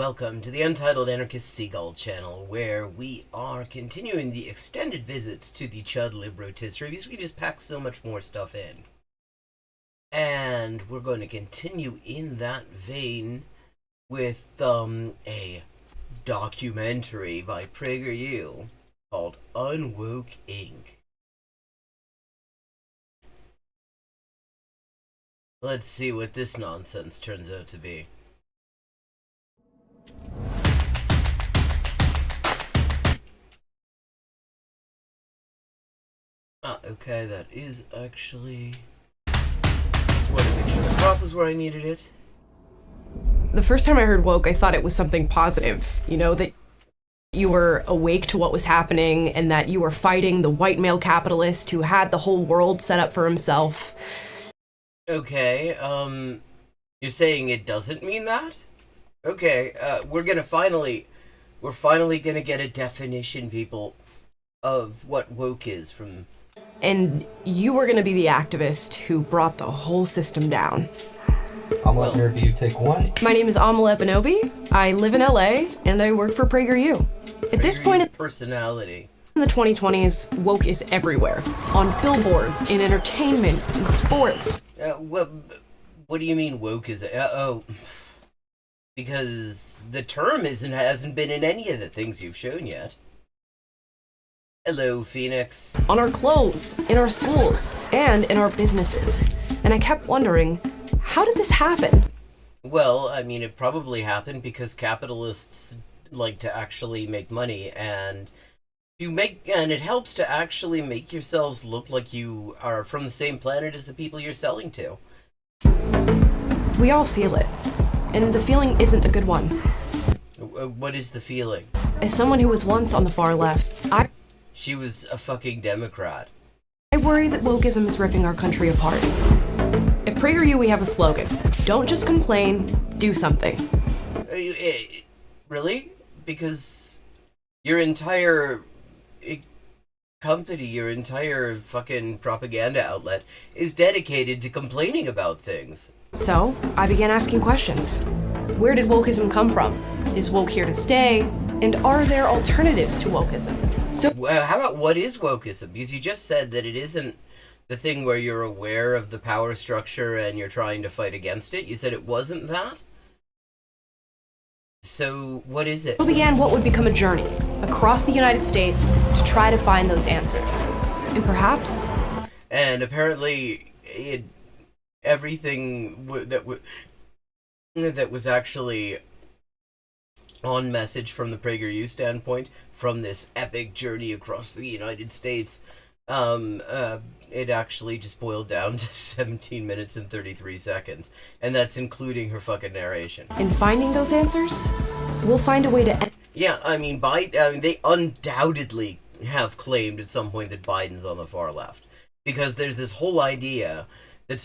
welcome to the Untitled Anarchist Seagull channel, where we are continuing the extended visits to the chud-lib rotisserie because we just packed so much more stuff in. And we're going to continue in that vein with a documentary by PragerU called Unwoke Inc. Let's see what this nonsense turns out to be. Okay, that is actually... Just wanted to make sure the prop was where I needed it. The first time I heard woke, I thought it was something positive. You know, that you were awake to what was happening and that you were fighting the white male capitalist who had the whole world set up for himself. Okay, you're saying it doesn't mean that? Okay, we're finally gonna get a definition, people, of what woke is from... And you were going to be the activist who brought the whole system down. Omelette interview, take one. My name is Omelette Benobi. I live in LA, and I work for PragerU. At this point in personality. In the 2020s, woke is everywhere. On billboards, in entertainment, in sports. What do you mean woke is... because the term hasn't been in any of the things you've shown yet. Hello, Phoenix. On our clothes, in our schools, and in our businesses. And I kept wondering, how did this happen? Well, I mean, it probably happened because capitalists like to actually make money, and it helps to actually make yourselves look like you are from the same planet as the people you're selling to. We all feel it, and the feeling isn't a good one. What is the feeling? As someone who was once on the far left, She was a fucking Democrat. I worry that wokeism is ripping our country apart. At PragerU, we have a slogan. Don't just complain, do something. Really? Because your entire company, your entire fucking propaganda outlet is dedicated to complaining about things. So, I began asking questions. Where did wokeism come from? Is woke here to stay? And are there alternatives to wokeism? So, how about what is wokeism? Because you just said that it isn't the thing where you're aware of the power structure and you're trying to fight against it. You said it wasn't that? So, what is it? So began what would become a journey across the United States to try to find those answers. And perhaps... And apparently, everything that was actually on message from the PragerU standpoint, from this epic journey across the United States, it actually just boiled down to 17 minutes and 33 seconds. And that's including her fucking narration. In finding those answers, we'll find a way to... Yeah, I mean, they undoubtedly have claimed at some point that Biden's on the far left. Because there's this whole idea that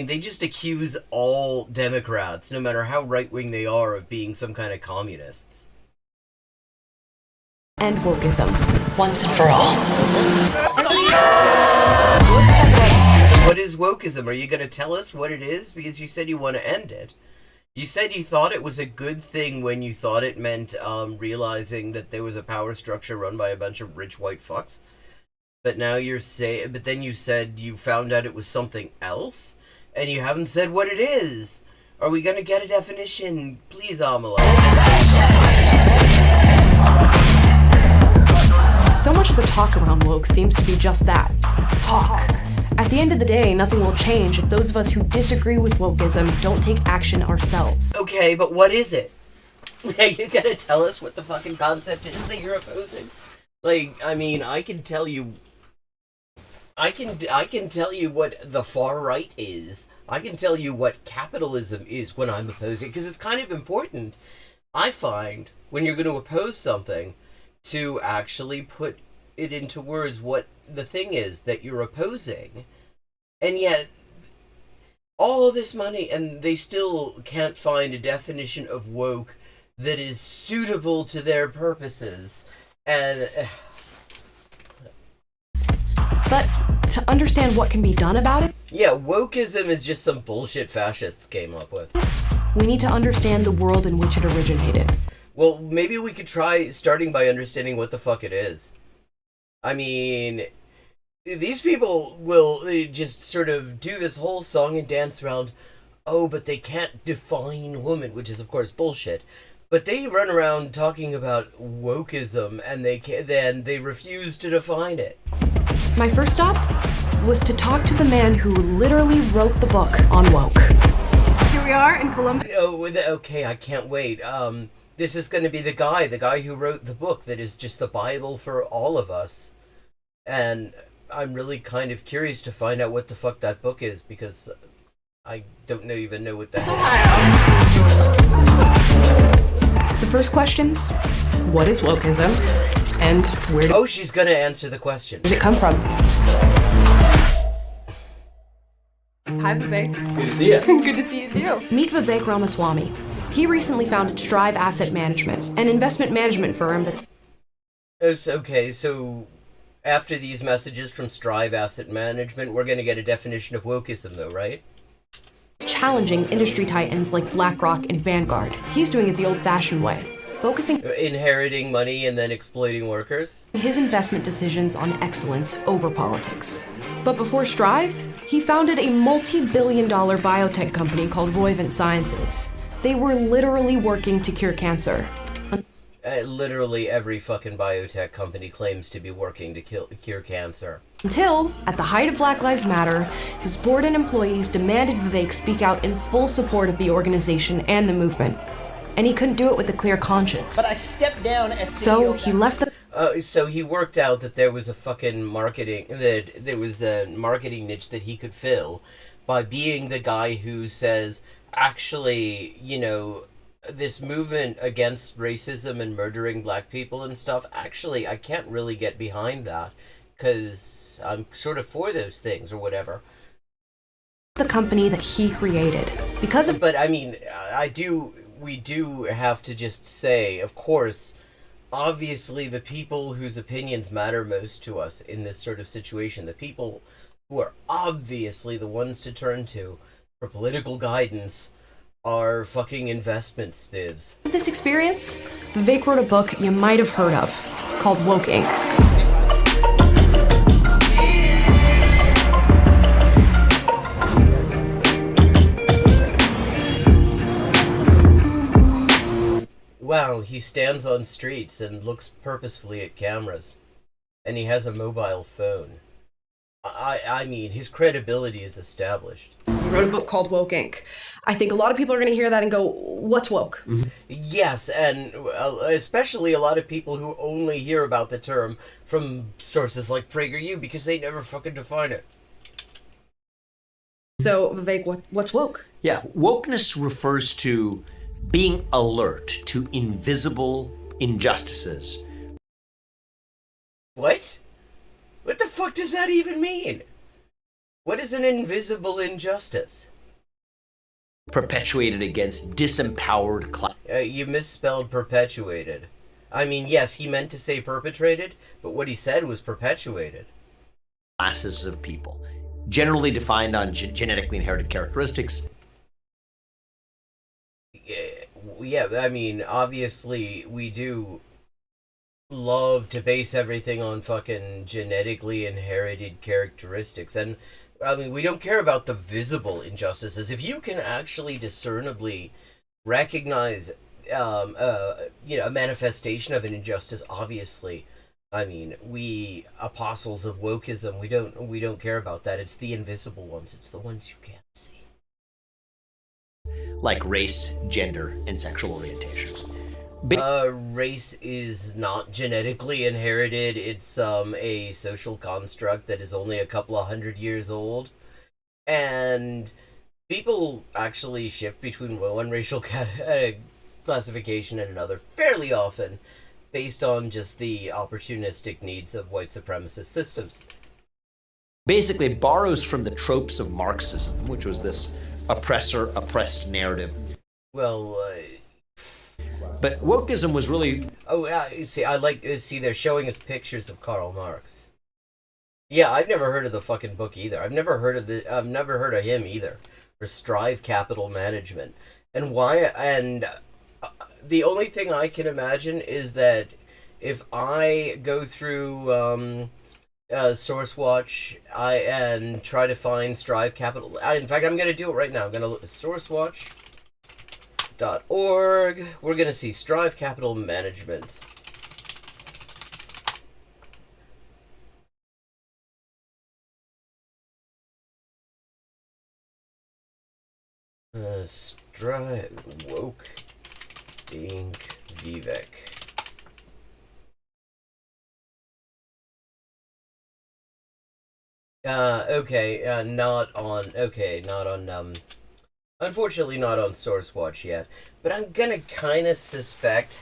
they just accuse all Democrats, no matter how right-wing they are, of being some kind of communists. And wokeism, once and for all. So what is wokeism? Are you going to tell us what it is? Because you said you want to end it. You said you thought it was a good thing when you thought it meant realizing that there was a power structure run by a bunch of rich white fucks. But now but then you said you found out it was something else, and you haven't said what it is. Are we gonna get a definition? Please, Amala. So much of the talk around woke seems to be just that. Talk. At the end of the day, nothing will change if those of us who disagree with wokeism don't take action ourselves. Okay, but what is it? Are you gonna tell us what the fucking concept is that you're opposing? Like, I mean, I can tell you what the far right is. I can tell you what capitalism is when I'm opposing, because it's kind of important, I find, when you're going to oppose something, to actually put it into words what the thing is that you're opposing. And yet, all this money, and they still can't find a definition of woke that is suitable to their purposes. And... But to understand what can be done about it... Yeah, wokeism is just some bullshit fascists came up with. we need to understand the world in which it originated. Well, maybe we could try starting by understanding what the fuck it is. I mean, these people will just sort of do this whole song and dance around, oh, but they can't define woman, which is, of course, bullshit. But they run around talking about wokeism, and then they refuse to define it. My first stop was to talk to the man who literally wrote the book on woke. Here we are in Columbia. Oh, okay, I can't wait. This is going to be the guy who wrote the book that is just the Bible for all of us. And I'm really kind of curious to find out what the fuck that book is, because I don't even know what that is. The first questions, what is wokeism? And where Oh, she's gonna answer the question. did it come from? Hi, Vivek. Good to see you. Good to see you too. Meet Vivek Ramaswamy. He recently founded Strive Asset Management, an investment management firm that's... Okay, so after these messages from Strive Asset Management, we're gonna get a definition of wokeism, though, right? challenging industry titans like BlackRock and Vanguard. He's doing it the old-fashioned way, focusing Inheriting money and then exploiting workers? his investment decisions on excellence over politics. But before Strive, he founded a multi-billion-dollar biotech company called Roivant Sciences. They were literally working to cure cancer. Literally every fucking biotech company claims to be working to cure cancer. Until, at the height of Black Lives Matter, his board and employees demanded Vivek speak out in full support of the organization and the movement. And he couldn't do it with a clear conscience. But I stepped down as So CEO. he left the So he worked out that there was a fucking marketing niche that he could fill by being the guy who says, actually, you know, this movement against racism and murdering black people and stuff, actually, I can't really get behind that because I'm sort of for those things or whatever. the company that he created. Because of But I mean, we do have to just say, of course, obviously the people whose opinions matter most to us in this sort of situation, the people who are obviously the ones to turn to for political guidance, are fucking investment spivs. this experience, Vivek wrote a book you might have heard of, called Woke Inc. Wow, he stands on streets and looks purposefully at cameras. And he has a mobile phone. I mean, his credibility is established. He wrote a book called Woke Inc. I think a lot of people are going to hear that and go, what's woke? Yes, and especially a lot of people who only hear about the term from sources like PragerU because they never fucking define it. So, Vivek, what's woke? Yeah, wokeness refers to being alert to invisible injustices. What? What the fuck does that even mean? What is an invisible injustice? Perpetuated against disempowered You misspelled perpetuated. I mean, yes, he meant to say perpetrated, but what he said was perpetuated. classes of people, generally defined on genetically inherited characteristics. Yeah, I mean, obviously, we do love to base everything on fucking genetically inherited characteristics, and I mean, we don't care about the visible injustices. If you can actually discernibly recognize, a manifestation of an injustice, obviously, I mean, we apostles of wokeism, we don't care about that. It's the invisible ones. It's the ones you can't see. Like race, gender, and sexual orientation. Race is not genetically inherited. It's a social construct that is only a couple of 100 years old. And people actually shift between one racial classification and another fairly often based on just the opportunistic needs of white supremacist systems. Basically borrows from the tropes of Marxism, which was this oppressor-oppressed narrative. Well, But wokeism was really... they're showing us pictures of Karl Marx. Yeah, I've never heard of the fucking book either. I've never heard of him either. Or Strive Capital Management. And why? And the only thing I can imagine is that if I go through SourceWatch, and try to find Strive Capital. In fact, I'm going to do it right now. I'm going to look at sourcewatch.org. We're going to see Strive Capital Management. Strive Woke Inc. Vivek. Unfortunately not on SourceWatch yet, but I'm gonna kind of suspect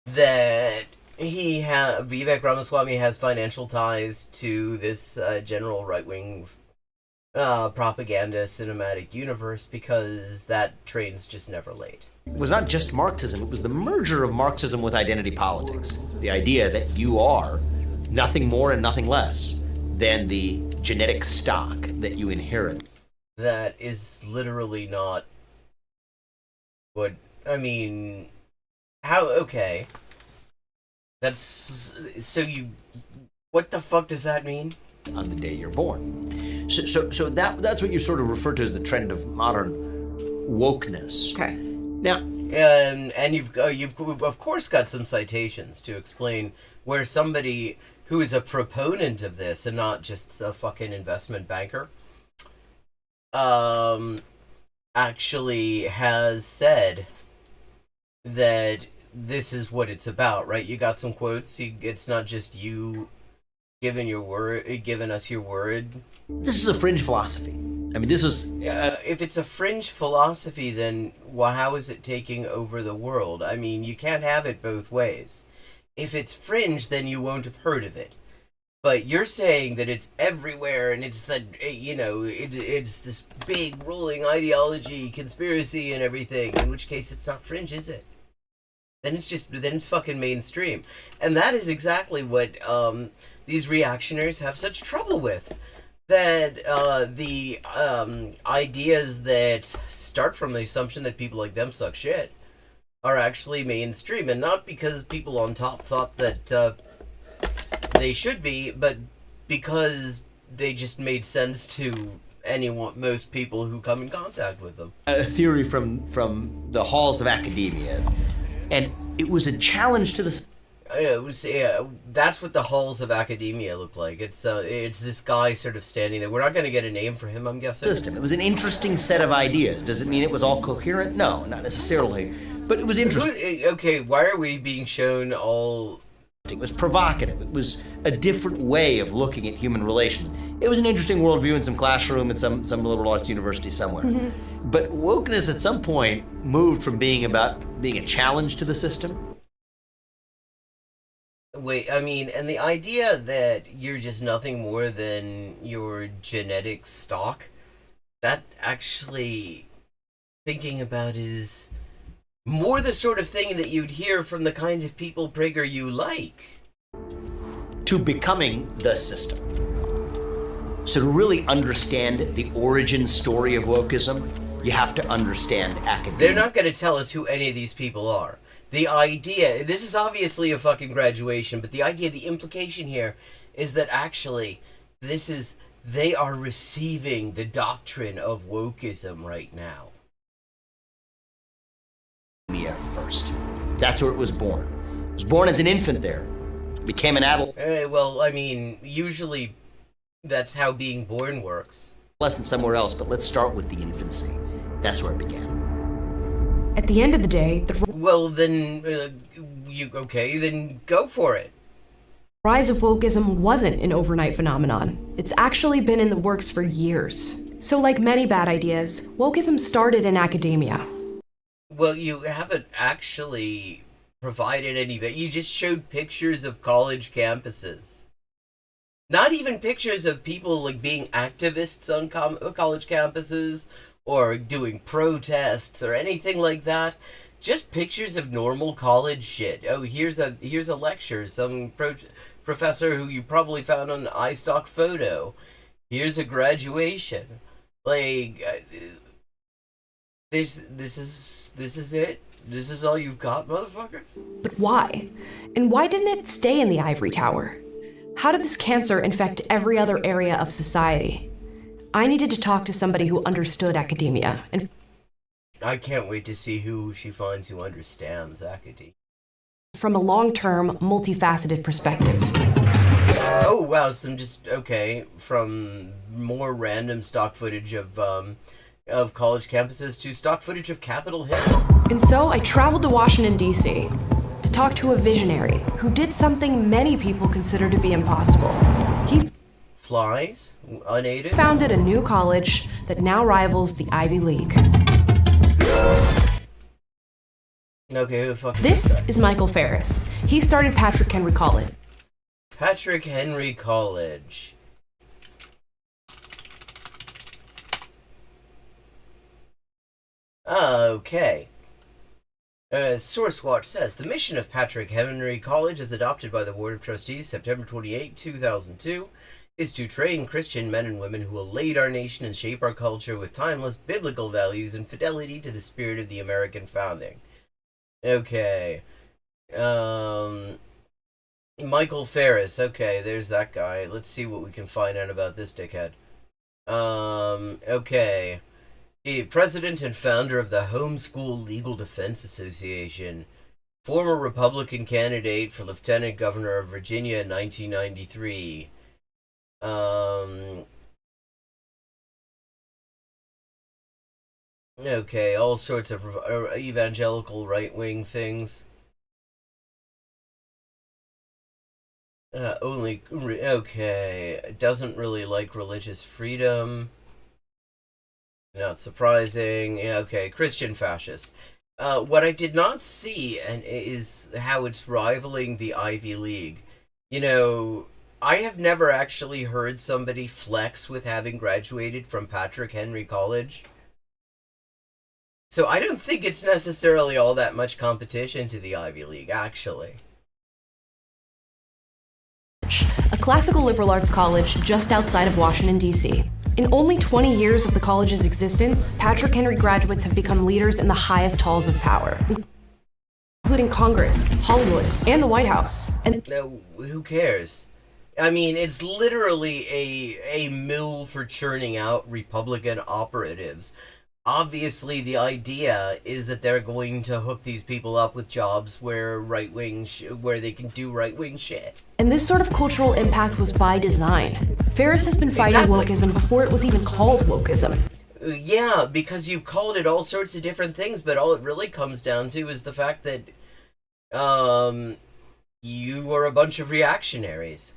that Vivek Ramaswamy has financial ties to this general right-wing propaganda cinematic universe, because that train's just never late. It was not just Marxism, it was the merger of Marxism with identity politics. The idea that you are nothing more and nothing less than the genetic stock that you inherit. That is literally not what, I mean, how, okay. That's, so you, what the fuck does that mean? On the day you're born. So that's what you sort of refer to as the trend of modern wokeness. Okay. Now, and you've of course got some citations to explain where somebody who is a proponent of this and not just a fucking investment banker, actually has said that this is what it's about, right? You got some quotes. It's not just you giving us your word. this is a fringe philosophy. I mean, this was... if it's a fringe philosophy, then how is it taking over the world? I mean, you can't have it both ways. If it's fringe, then you won't have heard of it. But you're saying that it's everywhere, and it's it's this big ruling ideology, conspiracy, and everything. In which case, it's not fringe, is it? Then it's fucking mainstream, and that is exactly what these reactionaries have such trouble with. That the ideas that start from the assumption that people like them suck shit are actually mainstream, and not because people on top thought that they should be, but because they just made sense to most people who come in contact with them. A theory from the halls of academia, and it was a challenge to the... That's what the halls of academia look like. It's this guy sort of standing there. We're not going to get a name for him, I'm guessing. System. It was an interesting set of ideas. Does it mean it was all coherent? No, not necessarily. But it was interesting. Okay, why are we being shown all... It was provocative. It was a different way of looking at human relations. It was an interesting worldview in some classroom at some liberal arts university somewhere. Mm-hmm. But wokeness at some point moved from being a challenge to the system. Wait, I mean, and the idea that you're just nothing more than your genetic stock, that actually, thinking about, is more the sort of thing that you'd hear from the kind of people, Prager, you like. To becoming the system. So to really understand the origin story of wokeism, you have to understand academia. They're not going to tell us who any of these people are. The idea, this is obviously a fucking graduation, but the idea, the implication here is that actually they are receiving the doctrine of wokeism right now. First. That's where it was born. It was born as an infant there. Became an adult. Well, I mean, usually that's how being born works. Lesson somewhere else, but let's start with the infancy. That's where it began. At the end of the day, well, then, then go for it. Rise of wokeism wasn't an overnight phenomenon. It's actually been in the works for years. So like many bad ideas, wokeism started in academia. Well, you haven't actually provided any, but you just showed pictures of college campuses. Not even pictures of people like being activists on college campuses or doing protests or anything like that. Just pictures of normal college shit. Oh, here's a lecture, some professor who you probably found on iStock Photo. Here's a graduation. Like, This is it? This is all you've got, motherfucker? But why? And why didn't it stay in the ivory tower? How did this cancer infect every other area of society? I needed to talk to somebody who understood academia, and I can't wait to see who she finds who understands academia. from a long-term, multifaceted perspective. Oh wow, from more random stock footage of college campuses to stock footage of Capitol Hill. And so I traveled to Washington, D.C. to talk to a visionary who did something many people consider to be impossible. He Flies unaided. founded a new college that now rivals the Ivy League. Okay, who the fuck is This is Michael Ferris. He started Patrick Henry College. Patrick Henry College. Okay. SourceWatch says, the mission of Patrick Henry College, as adopted by the Board of Trustees September 28, 2002, is to train Christian men and women who will lead our nation and shape our culture with timeless biblical values and fidelity to the spirit of the American founding. Okay. Michael Ferris. Okay, there's that guy. Let's see what we can find out about this dickhead. Okay. President and founder of the Homeschool Legal Defense Association. Former Republican candidate for Lieutenant Governor of Virginia in 1993. Okay, all sorts of evangelical right-wing things. Okay, doesn't really like religious freedom. Not surprising. Yeah, okay, Christian fascist. What I did not see is how it's rivaling the Ivy League. You know, I have never actually heard somebody flex with having graduated from Patrick Henry College. So I don't think it's necessarily all that much competition to the Ivy League, actually. A classical liberal arts college just outside of Washington, D.C. In only 20 years of the college's existence, Patrick Henry graduates have become leaders in the highest halls of power, including Congress, Hollywood, and the White House. And No, who cares? I mean, it's literally a mill for churning out Republican operatives. Obviously, the idea is that they're going to hook these people up with jobs where where they can do right-wing shit. this sort of cultural impact was by design. Ferris has been fighting Exactly. wokeism before it was even called wokeism. Yeah, because you've called it all sorts of different things, but all it really comes down to is the fact that you are a bunch of reactionaries.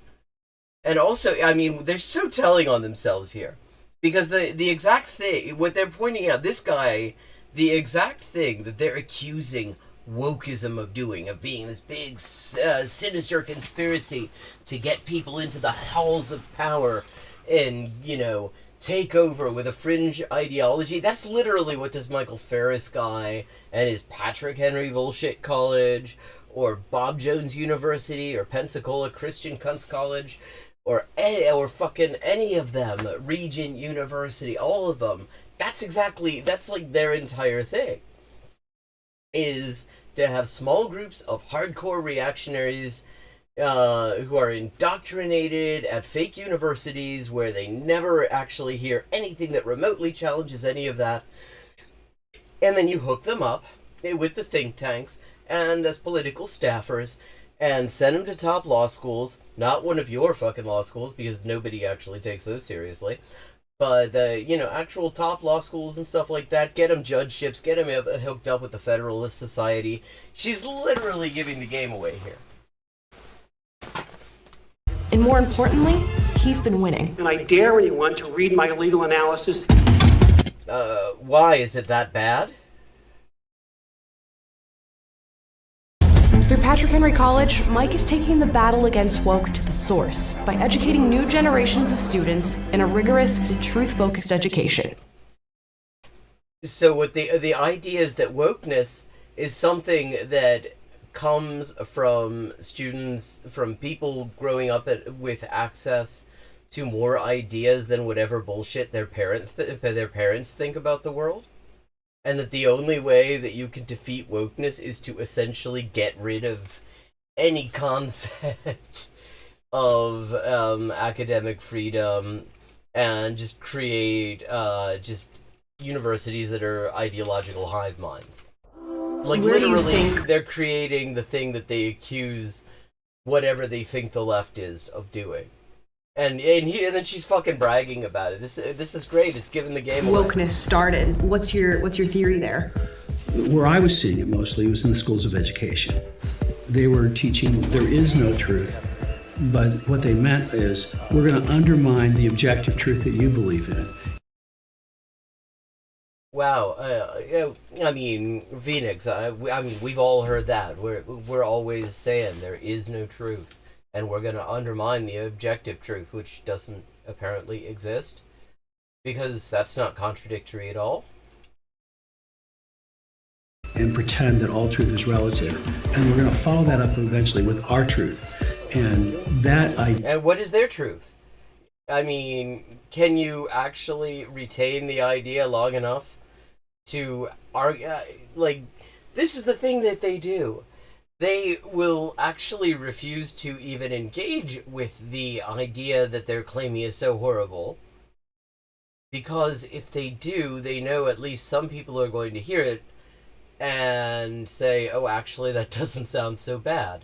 And also, I mean, they're so telling on themselves here. Because the exact thing, what they're pointing out, this guy, the exact thing that they're accusing wokeism of doing, of being this big, sinister conspiracy to get people into the halls of power and, you know, take over with a fringe ideology. That's literally what this Michael Ferris guy and his Patrick Henry bullshit college, or Bob Jones University, or Pensacola Christian Cunts College, or fucking any of them, Regent University, all of them. That's like their entire thing. Is to have small groups of hardcore reactionaries who are indoctrinated at fake universities where they never actually hear anything that remotely challenges any of that. And then you hook them up with the think tanks and as political staffers and send them to top law schools, not one of your fucking law schools, because nobody actually takes those seriously, but the, you know, actual top law schools and stuff like that. Get them judgeships, get them hooked up with the Federalist Society. She's literally giving the game away here. And more importantly, he's been winning. And I dare anyone to read my legal analysis. Why? Is it that bad? Through Patrick Henry College, Mike is taking the battle against woke to the source by educating new generations of students in a rigorous, truth-focused education. So what the idea is that wokeness is something that comes from students, from people growing up with access to more ideas than whatever bullshit their parents think about the world, and that the only way that you can defeat wokeness is to essentially get rid of any concept of academic freedom and just create just universities that are ideological hive minds. Like, Where do you literally, think- they're creating the thing that they accuse whatever they think the left is of doing. And then she's fucking bragging about it. This is great. It's giving the game away. Wokeness started. What's your theory there? Where I was seeing it mostly was in the schools of education. They were teaching there is no truth, but what they meant is we're going to undermine the objective truth that you believe in. Wow, I mean, Phoenix. I mean, we've all heard that. We're always saying there is no truth, and we're going to undermine the objective truth, which doesn't apparently exist, because that's not contradictory at all. And pretend that all truth is relative. And we're going to follow that up eventually with our truth. And that And what is their truth? I mean, can you actually retain the idea long enough to argue? Like, this is the thing that they do. They will actually refuse to even engage with the idea that they're claiming is so horrible. Because if they do, they know at least some people are going to hear it and say, oh, actually, that doesn't sound so bad.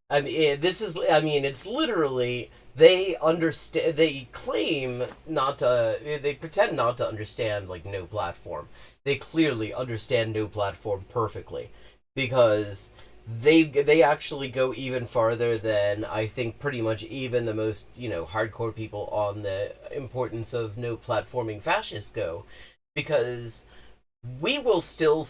I mean, it's literally, they understand, they claim not to, they pretend not to understand, like, no platform. They clearly understand no platform perfectly, because they actually go even farther than, I think, pretty much even the most, hardcore people on the importance of no platforming fascists go, because we will still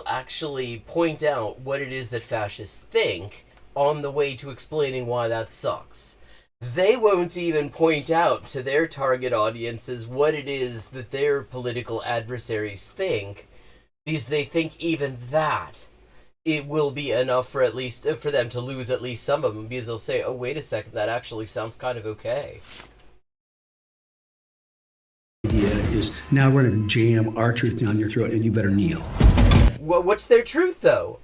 actually point out what it is that fascists think on the way to explaining why that sucks. They won't even point out to their target audiences what it is that their political adversaries think, because they think even that it will be enough for them to lose at least some of them, because they'll say, oh, wait a second, that actually sounds kind of okay. idea is now we're going to jam our truth down your throat and you better kneel. What's their truth, though?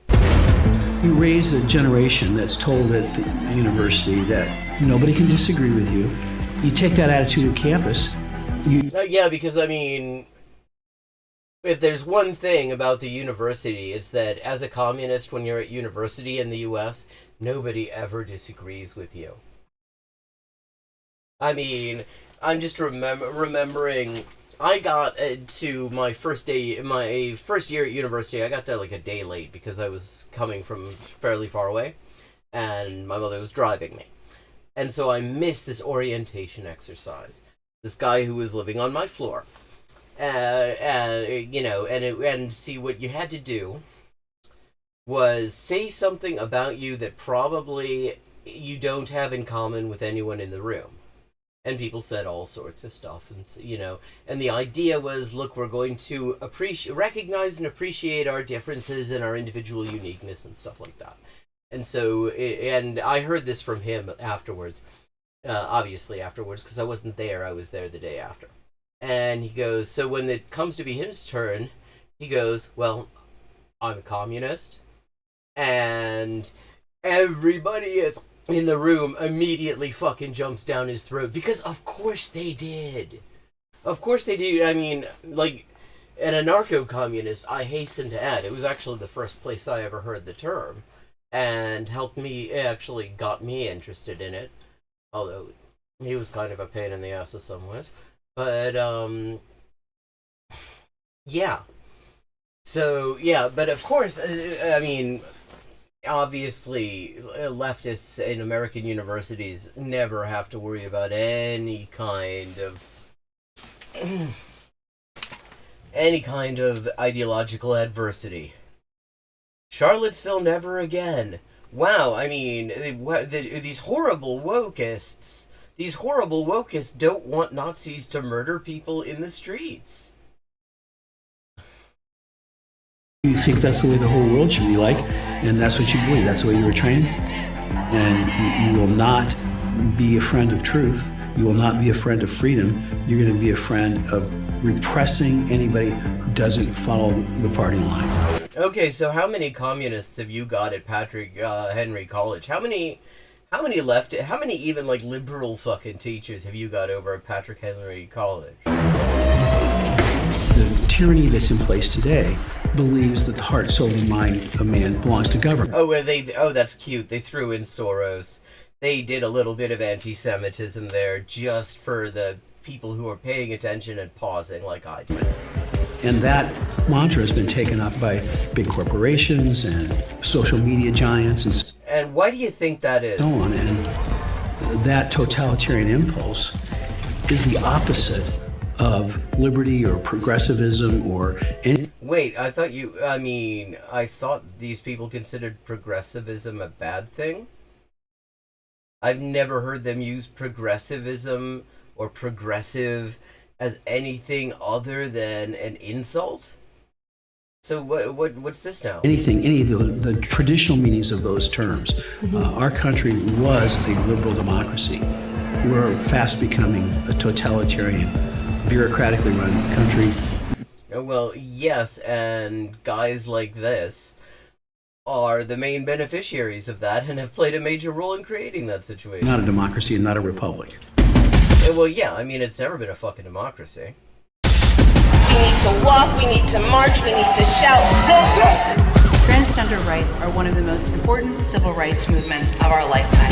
You raise a generation that's told at the university that nobody can disagree with you. You take that attitude to campus. Yeah, because, I mean, if there's one thing about the university, it's that as a communist, when you're at university in the U.S., nobody ever disagrees with you. I mean, I'm just remembering, I got to my first year at university. I got there like a day late because I was coming from fairly far away, and my mother was driving me. And so I missed this orientation exercise. This guy who was living on my floor. And see, what you had to do was say something about you that probably you don't have in common with anyone in the room. And people said all sorts of stuff, and and the idea was, look, we're going to recognize and appreciate our differences and our individual uniqueness and stuff like that. And so, and I heard this from him afterwards, obviously afterwards, because I wasn't there. I was there the day after. And he goes, so when it comes to be his turn, he goes, well, I'm a communist. And everybody in the room immediately fucking jumps down his throat, because of course they did. Of course they did. I mean, like, an anarcho-communist, I hasten to add, it was actually the first place I ever heard the term, and got me interested in it, although he was kind of a pain in the ass in some ways. But, yeah. So, yeah, but of course, I mean, obviously, leftists in American universities never have to worry about any kind of ideological adversity. Charlottesville never again. Wow, I mean, these horrible wokists don't want Nazis to murder people in the streets. You think that's the way the whole world should be like, and that's what you believe. That's the way you were trained. And you will not be a friend of truth. You will not be a friend of freedom you're going to be a friend of repressing anybody who doesn't follow the party line. Okay, so how many communists have you got at Patrick Henry College? How many left? How many even like liberal fucking teachers have you got over at Patrick Henry College? The tyranny that's in place today believes that the heart, soul, and mind of man belongs to government. Oh, that's cute. They threw in Soros. They did a little bit of anti-Semitism there just for the people who are paying attention and pausing like I did. And that mantra has been taken up by big corporations and social media giants And why do you think that is? so on. And that totalitarian impulse is the opposite of liberty or progressivism or any. Wait, I thought these people considered progressivism a bad thing? I've never heard them use progressivism or progressive as anything other than an insult. So what's this now? Any of the traditional meanings of those terms. Our country was a liberal democracy. We're fast becoming a totalitarian, bureaucratically run country. Well, yes, and guys like this are the main beneficiaries of that and have played a major role in creating that situation. Not a democracy and not a republic. Well, yeah, I mean, it's never been a fucking democracy. We need to walk, we need to march, we need to shout. Transgender rights are one of the most important civil rights movements of our lifetime.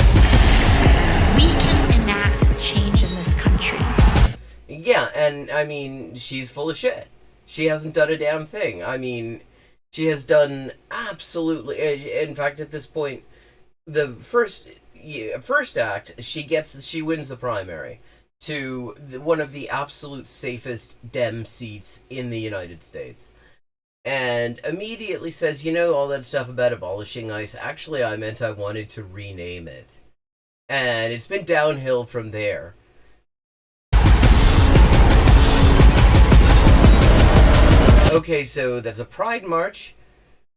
We can enact change in this country. Yeah, and I mean, she's full of shit. She hasn't done a damn thing. I mean, she has done absolutely. In fact, at this point, the first act, she wins the primary to one of the absolute safest Dem seats in the United States, and immediately says, all that stuff about abolishing ICE. Actually, I meant I wanted to rename it, and it's been downhill from there. Okay, so that's a pride march.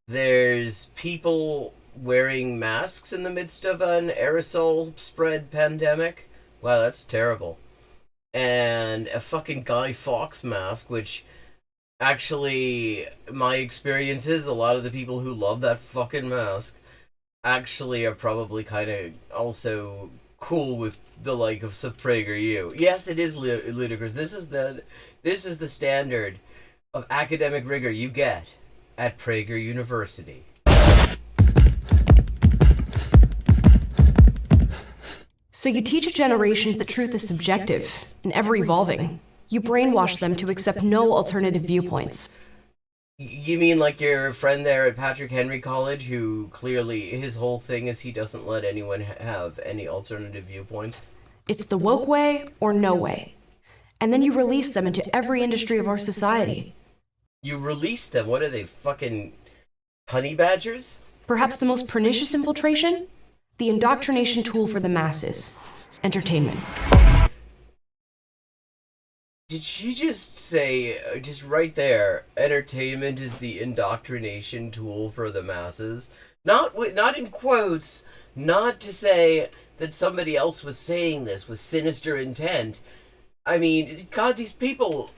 There's people wearing masks in the midst of an aerosol spread pandemic. Wow, that's terrible. And a fucking Guy Fawkes mask, which actually, my experience is a lot of the people who love that fucking mask actually are probably kind of also cool with the like of PragerU. Yes, it is ludicrous. This is the standard of academic rigor you get at Prager University. So you teach a generation that truth is subjective and ever evolving. You brainwash them to accept no alternative viewpoints. You mean like your friend there at Patrick Henry College, who clearly his whole thing is he doesn't let anyone have any alternative viewpoints? It's the woke way or no way. And then you release them into every industry of our society. You release them? What are they, fucking honey badgers? Perhaps the most pernicious infiltration? The indoctrination tool for the masses. Entertainment. Did she just say, just right there, entertainment is the indoctrination tool for the masses? Not in quotes, not to say that somebody else was saying this with sinister intent. I mean, God, these people...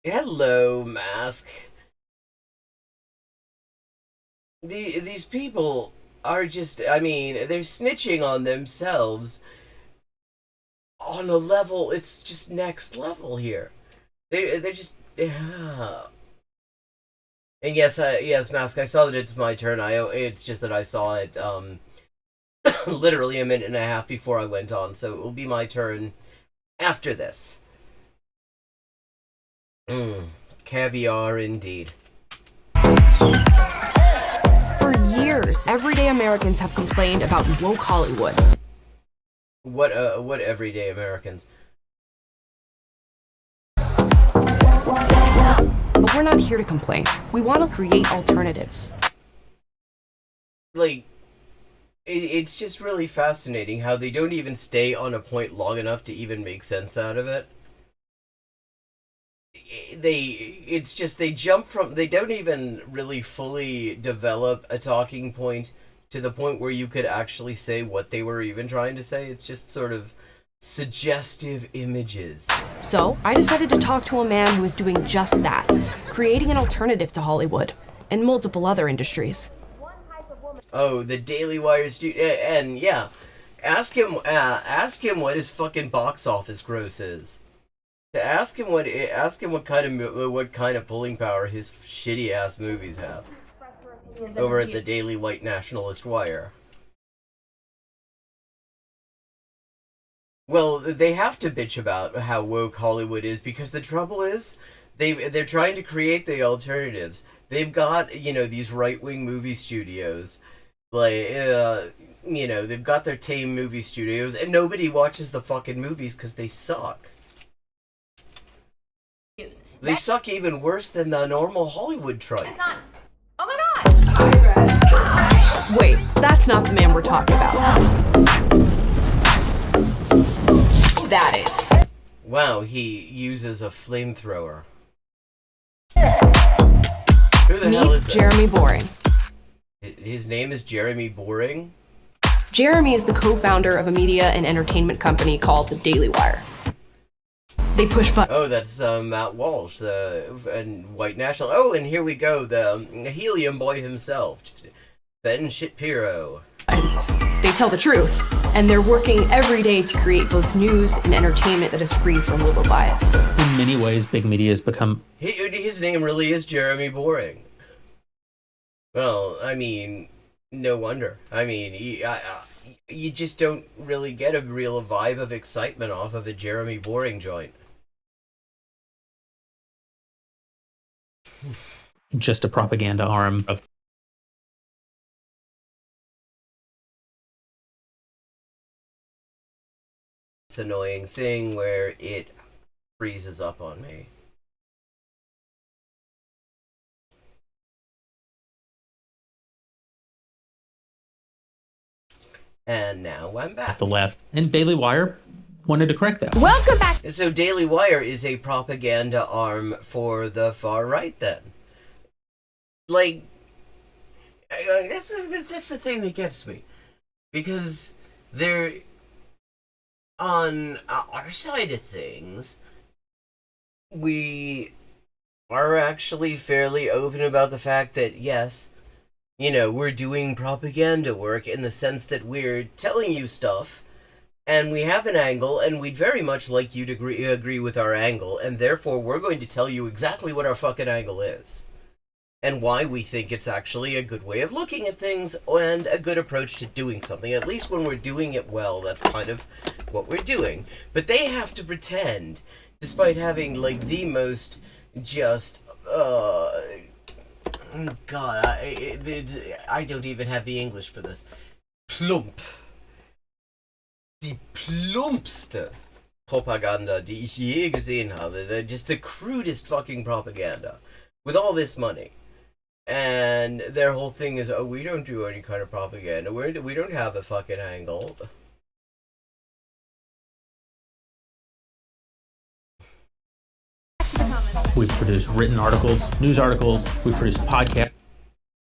Hello, Mask. These people are just, I mean, they're snitching on themselves on a level, it's just next level here. They're just, yeah. And yes, Mask, I saw that it's my turn. It's just that I saw it, literally a minute and a half before I went on, so it will be my turn after this. Caviar indeed. For years, everyday Americans have complained about woke Hollywood. What everyday Americans? But we're not here to complain. We want to create alternatives. Like, it's just really fascinating how they don't even stay on a point long enough to even make sense out of it. They jump from, they don't even really fully develop a talking point to the point where you could actually say what they were even trying to say. It's just sort of suggestive images. So I decided to talk to a man who is doing just that, creating an alternative to Hollywood and multiple other industries. Oh, the Daily Wire and yeah, ask him what his fucking box office gross is. Ask him what kind of pulling power his shitty ass movies have over at the Daily White Nationalist Wire. Well, they have to bitch about how woke Hollywood is because the trouble is they're trying to create the alternatives. They've got, these right-wing movie studios, like, they've got their tame movie studios, and nobody watches the fucking movies because they suck. They suck even worse than the normal Hollywood tripe. Oh my god! Wait, that's not the man we're talking about. That is. Wow, he uses a flamethrower. Who the hell is Meet this? Jeremy Boring. His name is Jeremy Boring? Jeremy is the co-founder of a media and entertainment company called The Daily Wire. They push buttons. Oh, that's Matt Walsh, and White National. Oh, and here we go, the helium boy himself, Ben Shapiro. They tell the truth, and they're working every day to create both news and entertainment that is free from liberal bias. In many ways, big media has become... His name really is Jeremy Boring. Well, I mean, no wonder. I mean, you just don't really get a real vibe of excitement off of a Jeremy Boring joint. just a propaganda arm of It's an annoying thing where it freezes up on me. And now I'm back. the left, and Daily Wire wanted to correct that. Welcome back. So Daily Wire is a propaganda arm for the far right then. Like, that's the thing that gets me. Because they're, on our side of things, we are actually fairly open about the fact that, yes, you know, we're doing propaganda work in the sense that we're telling you stuff, and we have an angle, and we'd very much like you to agree with our angle, and therefore we're going to tell you exactly what our fucking angle is. And why we think it's actually a good way of looking at things, and a good approach to doing something. At least when we're doing it well, that's kind of what we're doing. But they have to pretend, despite having, like, the most just, God, I don't even have the English for this. Plump. Die plumpste Propaganda, die ich je gesehen habe. Just the crudest fucking propaganda. With all this money. And their whole thing is, oh, we don't do any kind of propaganda. We don't have a fucking angle. We produce written articles, news articles, we produce podcasts.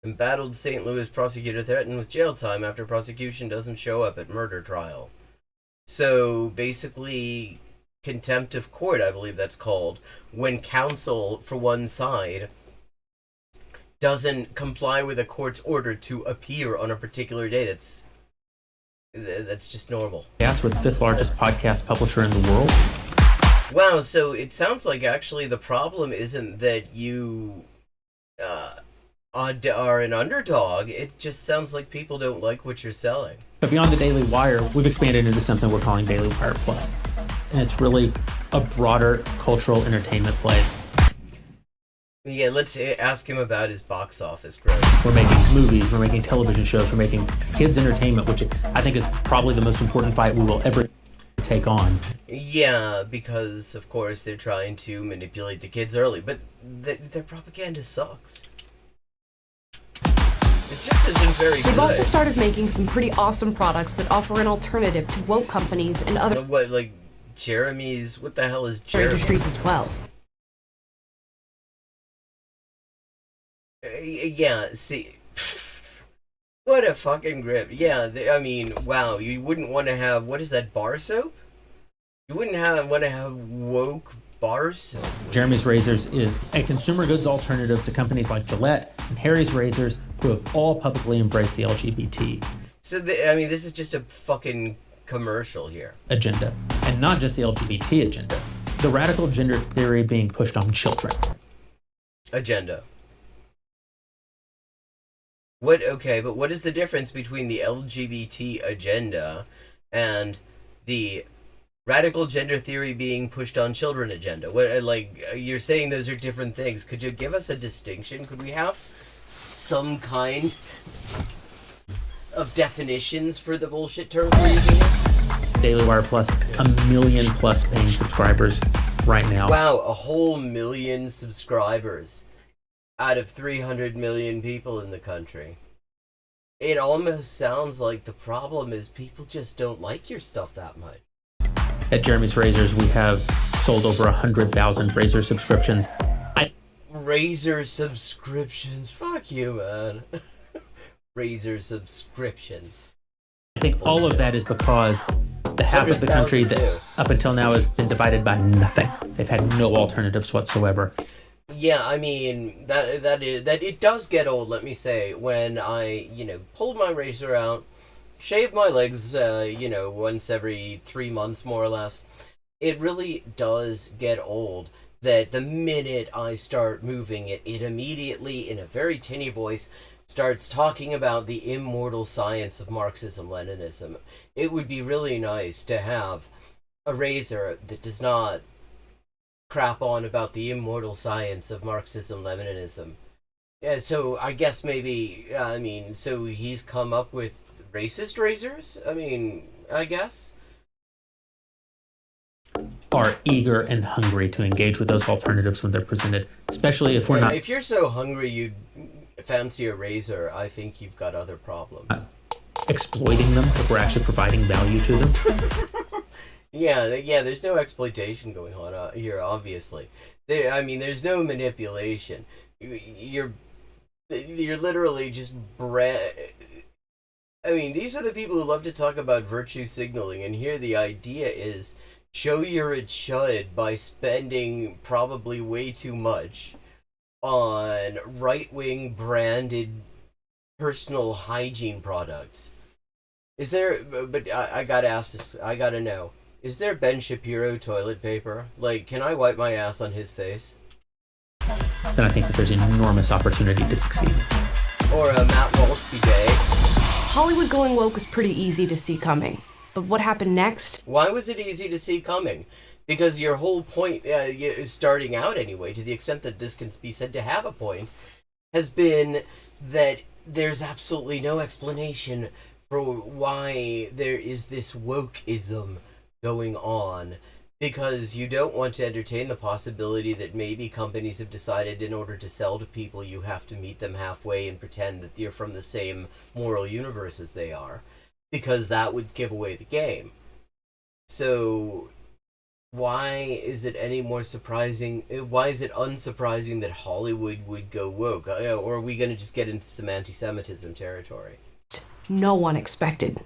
Embattled St. Louis prosecutor threatened with jail time after prosecution doesn't show up at murder trial. So, basically, contempt of court, I believe that's called, when counsel for one side doesn't comply with a court's order to appear on a particular day. That's just normal. We're the 5th largest podcast publisher in the world. Wow, so it sounds like actually the problem isn't that you are an underdog. It just sounds like people don't like what you're selling. But beyond the Daily Wire, we've expanded into something we're calling Daily Wire Plus. And it's really a broader cultural entertainment play. Yeah, let's ask him about his box office growth. We're making movies, we're making television shows, we're making kids entertainment, which I think is probably the most important fight we will ever take on. Yeah, because, of course, they're trying to manipulate the kids early, but their propaganda sucks. It just isn't very good. They've also started making some pretty awesome products that offer an alternative to woke companies and other What, like, Jeremy's... What the hell is Jeremy? industries as well. Yeah, see... What a fucking grip. Yeah, I mean, wow, you wouldn't want to have... What is that, bar soap? You wouldn't want to have woke bar soap. Jeremy's Razors is a consumer goods alternative to companies like Gillette and Harry's Razors, who have all publicly embraced the LGBT So, this is just a fucking commercial here. agenda. And not just the LGBT agenda, the radical gender theory being pushed on children. Agenda. But what is the difference between the LGBT agenda and the radical gender theory being pushed on children agenda? You're saying those are different things. Could you give us a distinction? Could we have some kind of definitions for the bullshit terms we're using here? Daily Wire Plus, 1 million plus paying subscribers right now. Wow, a whole million subscribers out of 300 million people in the country. It almost sounds like the problem is people just don't like your stuff that much. At Jeremy's Razors, we have sold over 100,000 Razor subscriptions. Razor subscriptions? Fuck you, man. Razor subscriptions. I think all of that is because the half of the country that up until now has been divided by nothing. They've had no alternatives whatsoever. Yeah, that it does get old, let me say, when I, pulled my razor out, shaved my legs, once every 3 months, more or less. It really does get old that the minute I start moving it, it immediately, in a very tinny voice, starts talking about the immortal science of Marxism-Leninism. It would be really nice to have a razor that does not crap on about the immortal science of Marxism-Leninism. Yeah, so I guess maybe, so he's come up with racist razors? I guess. Are eager and hungry to engage with those alternatives when they're presented, especially if we're not. If you're so hungry you'd fancy a razor, I think you've got other problems. Exploiting them if we're actually providing value to them. Yeah, there's no exploitation going on here, obviously. There's no manipulation. You're literally just these are the people who love to talk about virtue signaling, and here the idea is show you're a chud by spending probably way too much on right-wing branded personal hygiene products. Is there, but I gotta ask this, I gotta know, is there Ben Shapiro toilet paper? Can I wipe my ass on his face? Then I think that there's enormous opportunity to succeed. Or a Matt Walsh bidet? Hollywood going woke was pretty easy to see coming. But what happened next? Why was it easy to see coming? Because your whole point, starting out anyway, to the extent that this can be said to have a point, has been that there's absolutely no explanation for why there is this wokeism going on, because you don't want to entertain the possibility that maybe companies have decided in order to sell to people you have to meet them halfway and pretend that you're from the same moral universe as they are, because that would give away the game. So why is it any more surprising? Why is it unsurprising that Hollywood would go woke? Or are we going to just get into some anti-Semitism territory? No one expected.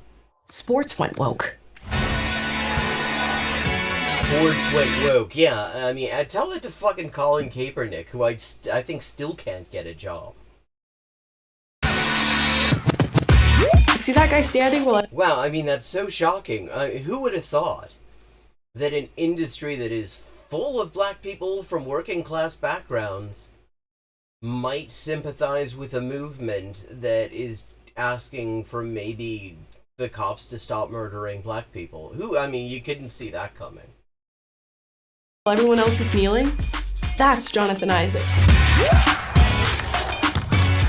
Sports went woke. Sports went woke, yeah. Tell it to fucking Colin Kaepernick, who I think still can't get a job. See that guy standing? Wow, that's so shocking. Who would have thought that an industry that is full of black people from working class backgrounds might sympathize with a movement that is asking for maybe the cops to stop murdering black people? You couldn't see that coming. Everyone else is kneeling? That's Jonathan Isaac.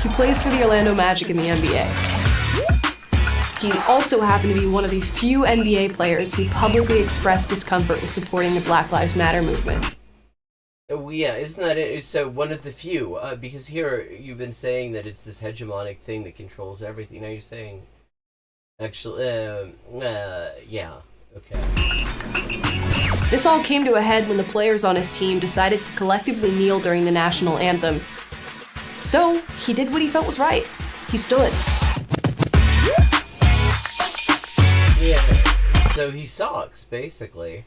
He plays for the Orlando Magic in the NBA. He also happened to be one of the few NBA players who publicly expressed discomfort with supporting the Black Lives Matter movement. Oh, yeah, isn't that it? So one of the few, because here you've been saying that it's this hegemonic thing that controls everything. Now you're saying, actually, yeah, okay. This all came to a head when the players on his team decided to collectively kneel during the national anthem. So he did what he felt was right. He stood. Yeah, so he sucks, basically.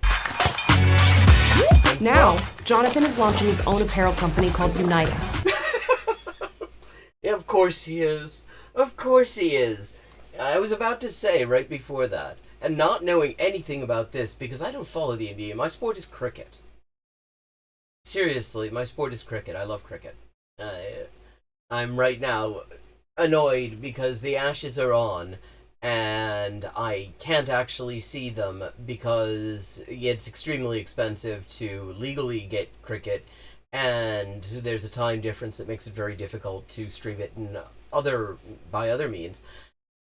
Now, Jonathan is launching his own apparel company called Unitas. Yeah, of course he is. Of course he is. I was about to say right before that, and not knowing anything about this, because I don't follow the NBA, my sport is cricket. Seriously, my sport is cricket. I love cricket. I'm right now annoyed because the Ashes are on, and I can't actually see them because it's extremely expensive to legally get cricket, and there's a time difference that makes it very difficult to stream it by other means.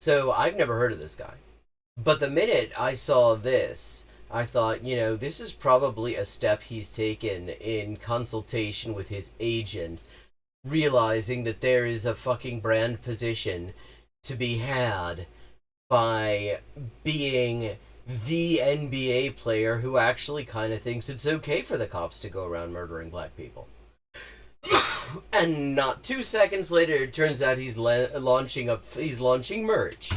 So I've never heard of this guy. But the minute I saw this, I thought, this is probably a step he's taken in consultation with his agent, realizing that there is a fucking brand position to be had by being the NBA player who actually kind of thinks it's okay for the cops to go around murdering black people. And not 2 seconds later, it turns out he's launching merch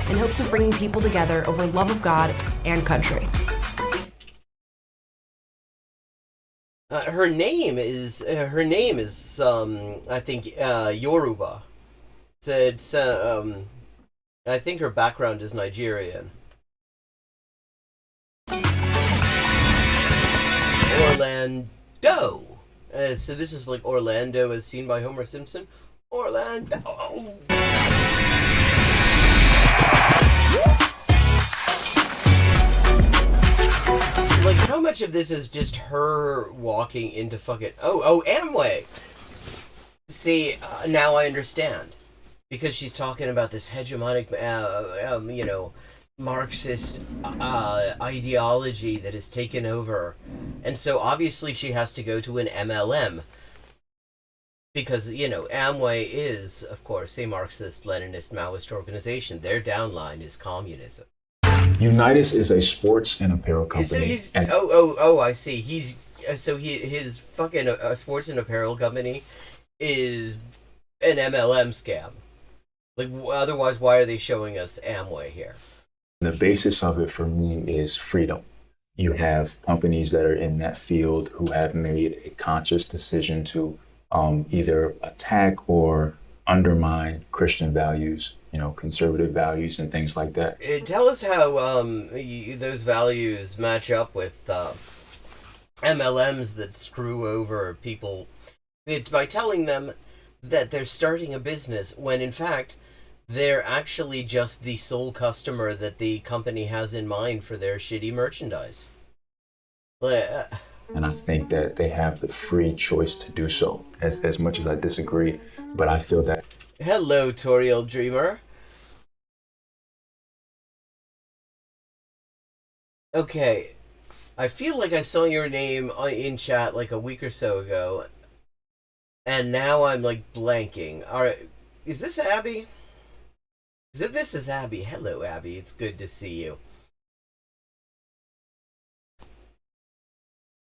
in hopes of bringing people together over love of God and country. Her name is I think Yoruba. I think her background is Nigerian. Orlando. So this is like Orlando as seen by Homer Simpson. Orlando. Like, how much of this is just her walking into fucking... Oh, Amway! See, now I understand. Because she's talking about this hegemonic, Marxist ideology that has taken over. And so, obviously, she has to go to an MLM. Because, Amway is, of course, a Marxist, Leninist, Maoist organization. Their downline is communism. Unitas is a sports and apparel company. I see. His fucking sports and apparel company is an MLM scam. Like, otherwise, why are they showing us Amway here? The basis of it for me is freedom. You have companies that are in that field who have made a conscious decision to either attack or undermine Christian values, conservative values and things like that. Tell us how those values match up with MLMs that screw over people by telling them that they're starting a business when in fact they're actually just the sole customer that the company has in mind for their shitty merchandise. And I think that they have the free choice to do so, as much as I disagree, but I feel that... Hello, Toriel Dreamer. Okay, I feel like I saw your name in chat like a week or so ago, and now I'm like blanking. Alright, is this Abby? This is Abby. Hello, Abby. It's good to see you.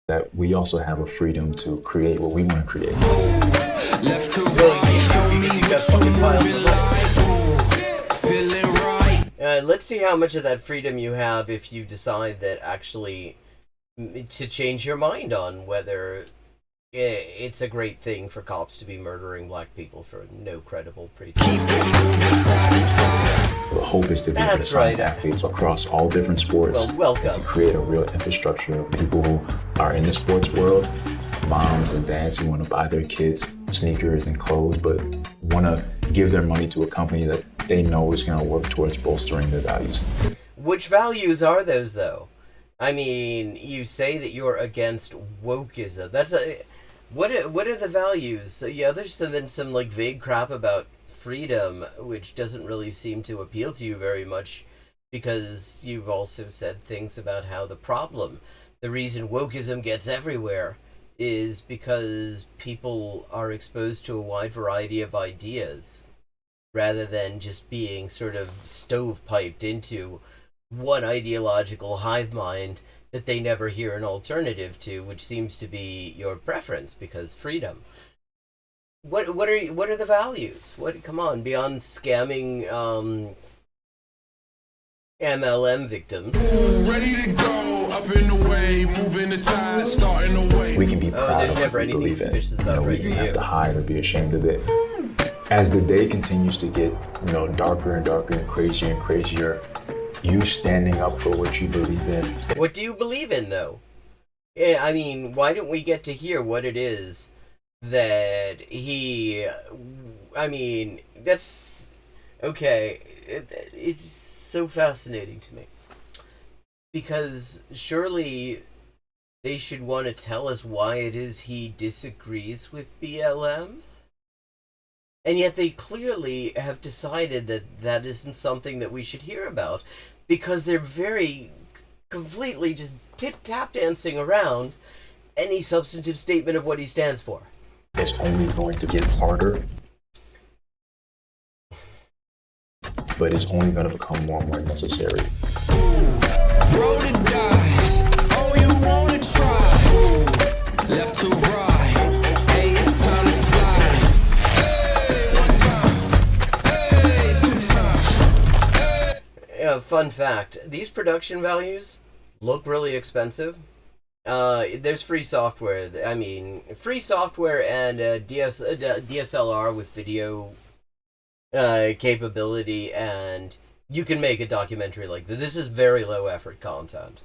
That we also have a freedom to create what we want to create. Left to right. Let's see how much of that freedom you have if you decide that actually to change your mind on whether it's a great thing for cops to be murdering black people for no credible pretext. The hope is to be able to sign athletes across all different sports. Welcome. And to create a real infrastructure of people who are in the sports world, moms and dads who want to buy their kids sneakers and clothes, but want to give their money to a company that they know is going to work towards bolstering their values. Which values are those, though? I mean, you say that you're against wokeism. What are the values? Yeah, there's some like vague crap about freedom, which doesn't really seem to appeal to you very much, because you've also said things about how the reason wokeism gets everywhere is because people are exposed to a wide variety of ideas rather than just being sort of stovepiped into one ideological hive mind that they never hear an alternative to, which seems to be your preference because freedom. What are the values? Come on, beyond scamming MLM victims. Ready to go. Up in the way, moving the tide, starting the way. We can be proud there's of never what we anything believe in. suspicious about We Fred don't have Yu. to hide or be ashamed of it. As the day continues to get, darker and darker and crazier, you standing up for what you believe in. What do you believe in, though? Yeah, I mean, why don't we get to hear what it is that he... I mean, that's... Okay, it's so fascinating to me. Because surely they should want to tell us why it is he disagrees with BLM? And yet they clearly have decided that that isn't something that we should hear about, because they're very completely just tip-tap dancing around any substantive statement of what he stands for. It's only going to get harder, but it's only going to become more and more necessary. Roll and die. Oh, you wanna try? Left to right. Hey, it's time to slide. Hey, one time. Hey, two times. Hey. Fun fact, these production values look really expensive. There's free software. I mean, free software and DSLR with video capability, and you can make a documentary like this. This is very low effort content.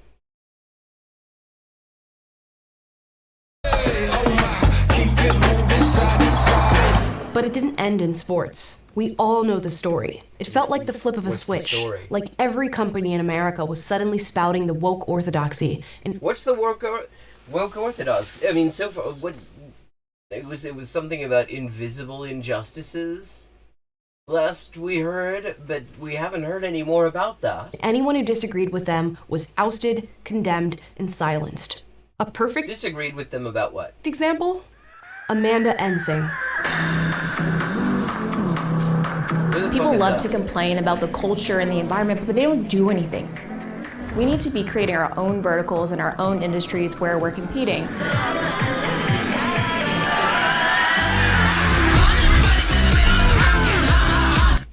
But it didn't end in sports. We all know the story. It felt like the flip of a What's the switch. story? Like every company in America was suddenly spouting the woke orthodoxy. And What's the woke orthodox? I mean, so far, what it was something about invisible injustices. Last we heard, but we haven't heard any more about that. anyone who disagreed with them was ousted, condemned, and silenced. A perfect Disagreed with them about what? example? Amanda Ensing. People love to complain about the culture and the environment, but they don't do anything. We need to be creating our own verticals and our own industries where we're competing.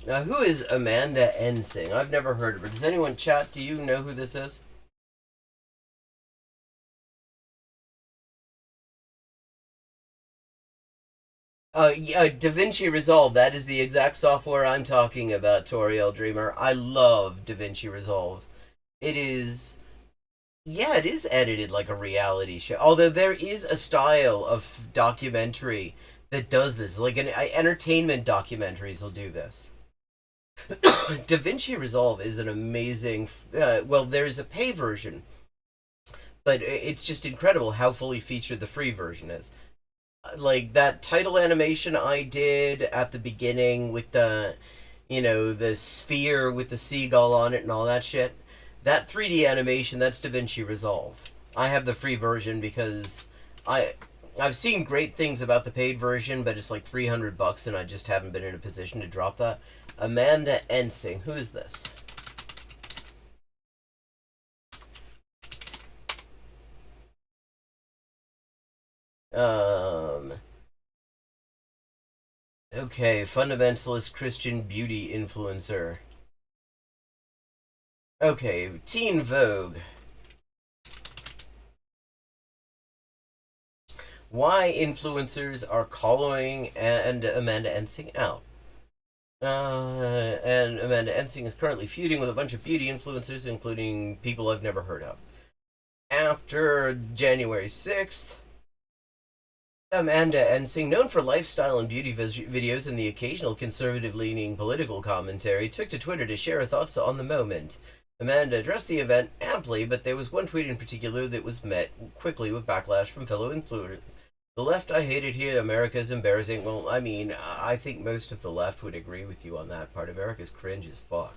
Now, who is Amanda Ensing? I've never heard of her. Does anyone chat? Do you know who this is? DaVinci Resolve. That is the exact software I'm talking about, Toriel Dreamer. I love DaVinci Resolve. It is... Yeah, it is edited like a reality show. Although there is a style of documentary that does this. Like entertainment documentaries will do this. DaVinci Resolve is an amazing... well, there's a pay version. But it's just incredible how fully featured the free version is. Like that title animation I did at the beginning with the, the sphere with the seagull on it and all that shit. That 3D animation, that's DaVinci Resolve. I have the free version because I've seen great things about the paid version, but it's like $300 and I just haven't been in a position to drop that. Amanda Ensing, who is this? Okay, fundamentalist Christian beauty influencer. Okay, Teen Vogue. Why influencers are calling and Amanda Ensing out. And Amanda Ensing is currently feuding with a bunch of beauty influencers, including people I've never heard of. After January 6th, Amanda Ensing, known for lifestyle and beauty videos and the occasional conservative-leaning political commentary, took to Twitter to share her thoughts on the moment. Amanda addressed the event amply, but there was one tweet in particular that was met quickly with backlash from fellow influencers. The left, I hate it here. America's embarrassing. Well, I mean, I think most of the left would agree with you on that part. America's cringe as fuck.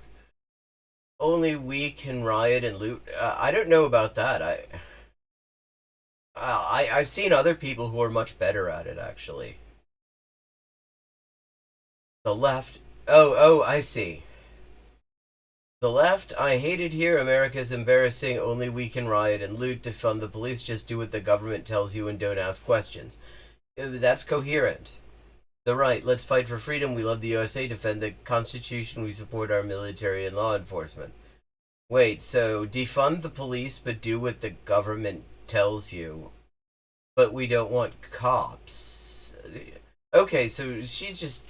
Only we can riot and loot. I don't know about that. I've seen other people who are much better at it, actually. The left... Oh, I see. The left, I hate it here. America's embarrassing. Only we can riot and loot, defund the police. Just do what the government tells you and don't ask questions. That's coherent. The right, let's fight for freedom. We love the USA. Defend the Constitution. We support our military and law enforcement. Wait, so defund the police but do what the government tells you, but we don't want cops. Okay, so she's just...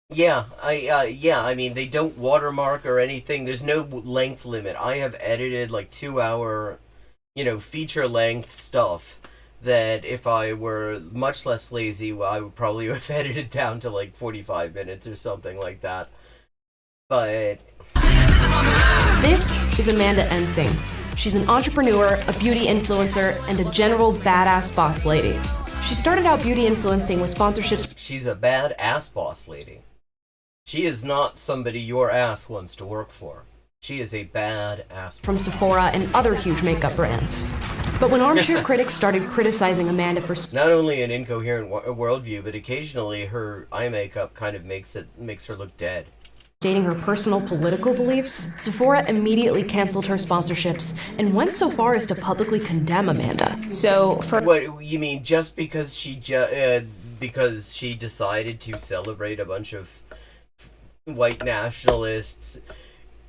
Yeah, I mean, they don't watermark or anything. There's no length limit. I have edited like 2-hour, feature length stuff that if I were much less lazy, I would probably have edited down to like 45 minutes or something like that. But... This is Amanda Ensing. She's an entrepreneur, a beauty influencer, and a general badass boss lady. She started out beauty influencing with sponsorships. She's a badass boss lady. She is not somebody your ass wants to work for. She is a badass. From Sephora and other huge makeup brands. But when armchair critics started criticizing Amanda for not only an incoherent worldview, but occasionally her eye makeup kind of makes her look dead. Stating her personal political beliefs, Sephora immediately canceled her sponsorships and went so far as to publicly condemn Amanda. So for what you mean, just because she decided to celebrate a bunch of white nationalists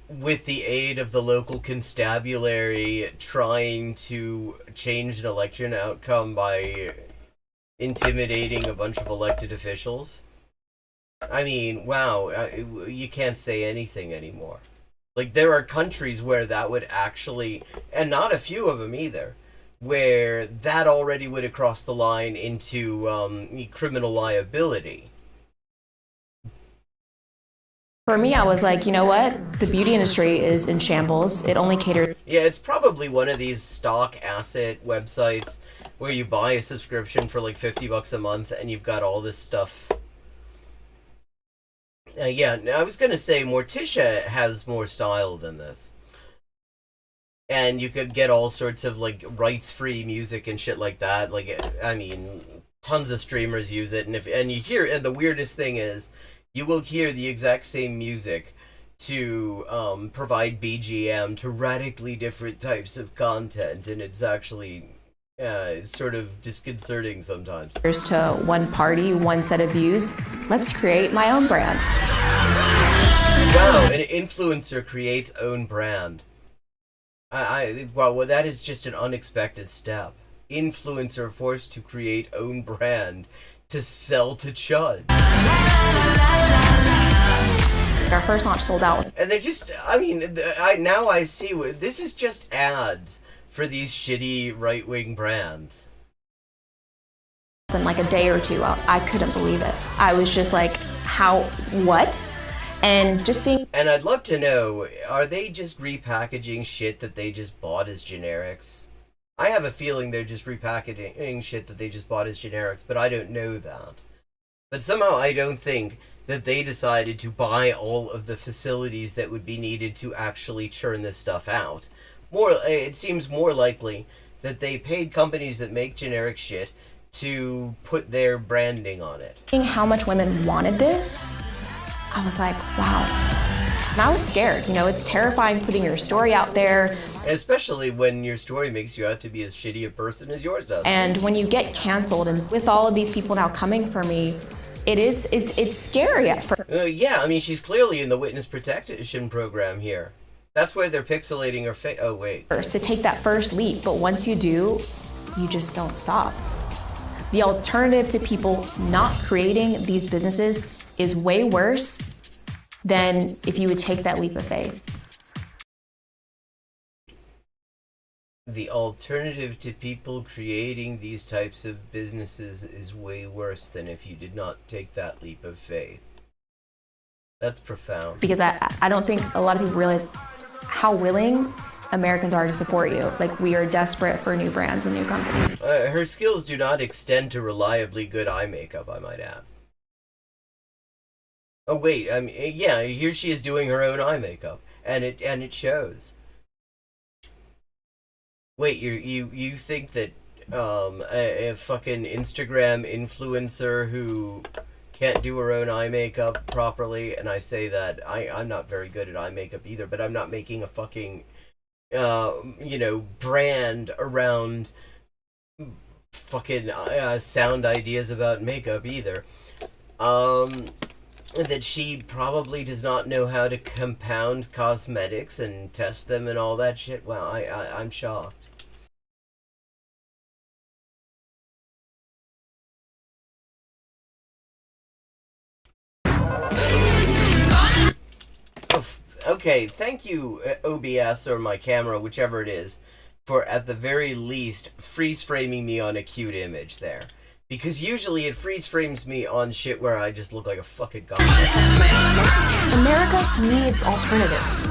with the aid of the local constabulary trying to change an election outcome by intimidating a bunch of elected officials? I mean, wow, you can't say anything anymore. Like, there are countries where that would actually, and not a few of them either, where that already would have crossed the line into criminal liability. For me, I was like, you know what? The beauty industry is in shambles. It only caters. Yeah, it's probably one of these stock asset websites where you buy a subscription for like $50 a month and you've got all this stuff. Yeah, I was going to say Morticia has more style than this. And you could get all sorts of like rights-free music and shit like that. Like, I mean, tons of streamers use it. And you hear, and the weirdest thing is, you will hear the exact same music to provide BGM to radically different types of content, and it's actually sort of disconcerting sometimes. Here's to one party, one set of views. Let's create my own brand. Wow, an influencer creates own brand. Well, that is just an unexpected step. Influencer forced to create own brand to sell to chud. Our first launch sold out. And they just, now I see, this is just ads for these shitty right-wing brands. In like a day or two, I couldn't believe it. I was just like, how, what? And just seeing... And I'd love to know, are they just repackaging shit that they just bought as generics? I have a feeling they're just repackaging shit that they just bought as generics, but I don't know that. But somehow I don't think that they decided to buy all of the facilities that would be needed to actually churn this stuff out. It seems more likely that they paid companies that make generic shit to put their branding on it. Seeing how much women wanted this, I was like, wow. And I was scared. It's terrifying putting your story out there. Especially when your story makes you out to be as shitty a person as yours does. And when you get canceled, and with all of these people now coming for me, it's scary at first. Yeah, I mean, she's clearly in the witness protection program here. That's why they're pixelating her face. Oh, wait. To take that first leap, but once you do, you just don't stop. The alternative to people not creating these businesses is way worse than if you would take that leap of faith. The alternative to people creating these types of businesses is way worse than if you did not take that leap of faith. That's profound. Because I don't think a lot of people realize how willing Americans are to support you. Like, we are desperate for new brands and new companies. Her skills do not extend to reliably good eye makeup, I might add. Oh wait, yeah, here she is doing her own eye makeup, and it shows. Wait, you think that a fucking Instagram influencer who can't do her own eye makeup properly, and I say that I'm not very good at eye makeup either, but I'm not making a fucking brand around fucking sound ideas about makeup either. that she probably does not know how to compound cosmetics and test them and all that shit. Wow, I'm shocked. Okay, thank you, OBS or my camera, whichever it is, for at the very least freeze framing me on a cute image there. Because usually it freeze frames me on shit where I just look like a fucking god. America needs alternatives.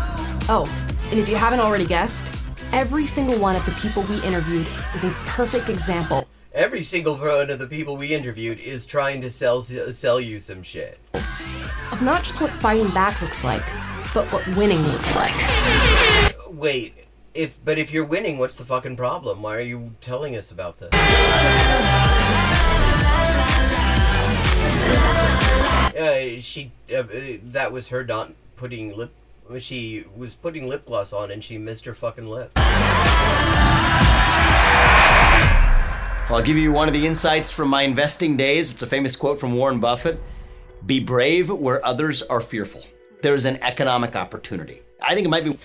Oh, and if you haven't already guessed, every single one of the people we interviewed is a perfect example. Every single one of the people we interviewed is trying to sell you some shit. Of not just what fighting back looks like, but what winning looks like. Wait, if you're winning, what's the fucking problem? Why are you telling us about this? That was her not putting lip. She was putting lip gloss on and she missed her fucking lip. I'll give you one of the insights from my investing days. It's a famous quote from Warren Buffett. Be brave where others are fearful. There's an economic opportunity. I think it might be...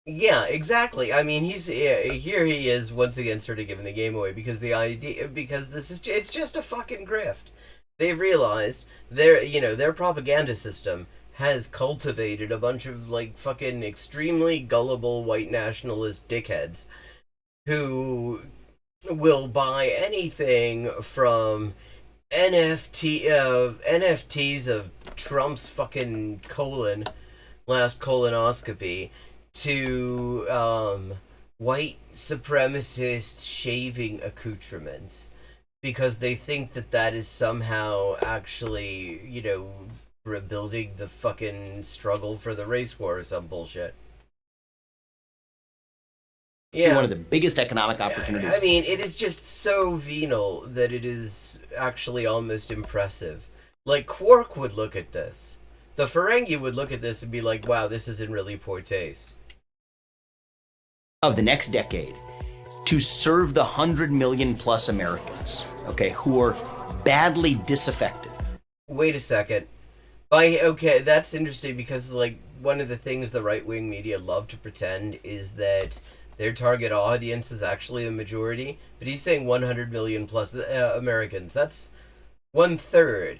Yeah, exactly. I mean, here he is once again sort of giving the game away because it's just a fucking grift. They realized their propaganda system has cultivated a bunch of like fucking extremely gullible white nationalist dickheads who will buy anything from NFTs of Trump's fucking last colonoscopy to white supremacist shaving accoutrements because they think that is somehow actually, rebuilding the fucking struggle for the race war or some bullshit. Yeah. One of the biggest economic opportunities. I mean, it is just so venal that it is actually almost impressive. Like, Quark would look at this. The Ferengi would look at this and be like, wow, this is in really poor taste. Of the next decade, to serve the 100 million plus Americans, okay, who are badly disaffected. Wait a second. Okay, that's interesting because, like, one of the things the right-wing media love to pretend is that their target audience is actually the majority, but he's saying 100 million plus Americans. That's 1/3.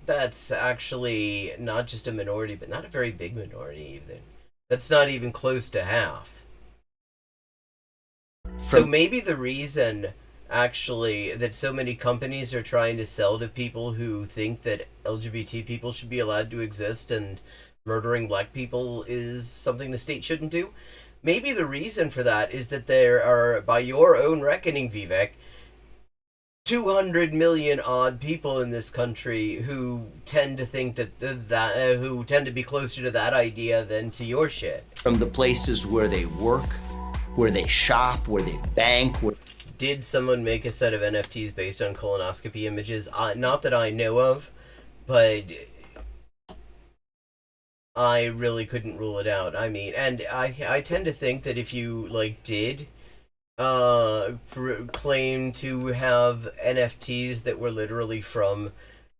That's actually not just a minority, but not a very big minority even. That's not even close to half. So maybe the reason, actually, that so many companies are trying to sell to people who think that LGBT people should be allowed to exist and murdering black people is something the state shouldn't do, maybe the reason for that is that there are, by your own reckoning, Vivek, 200 million odd people in this country who tend to think who tend to be closer to that idea than to your shit. From the places where they work, where they shop, where they bank. Did someone make a set of NFTs based on colonoscopy images? Not that I know of, but I really couldn't rule it out. I mean, and I tend to think that if you, like, did claim to have NFTs that were literally from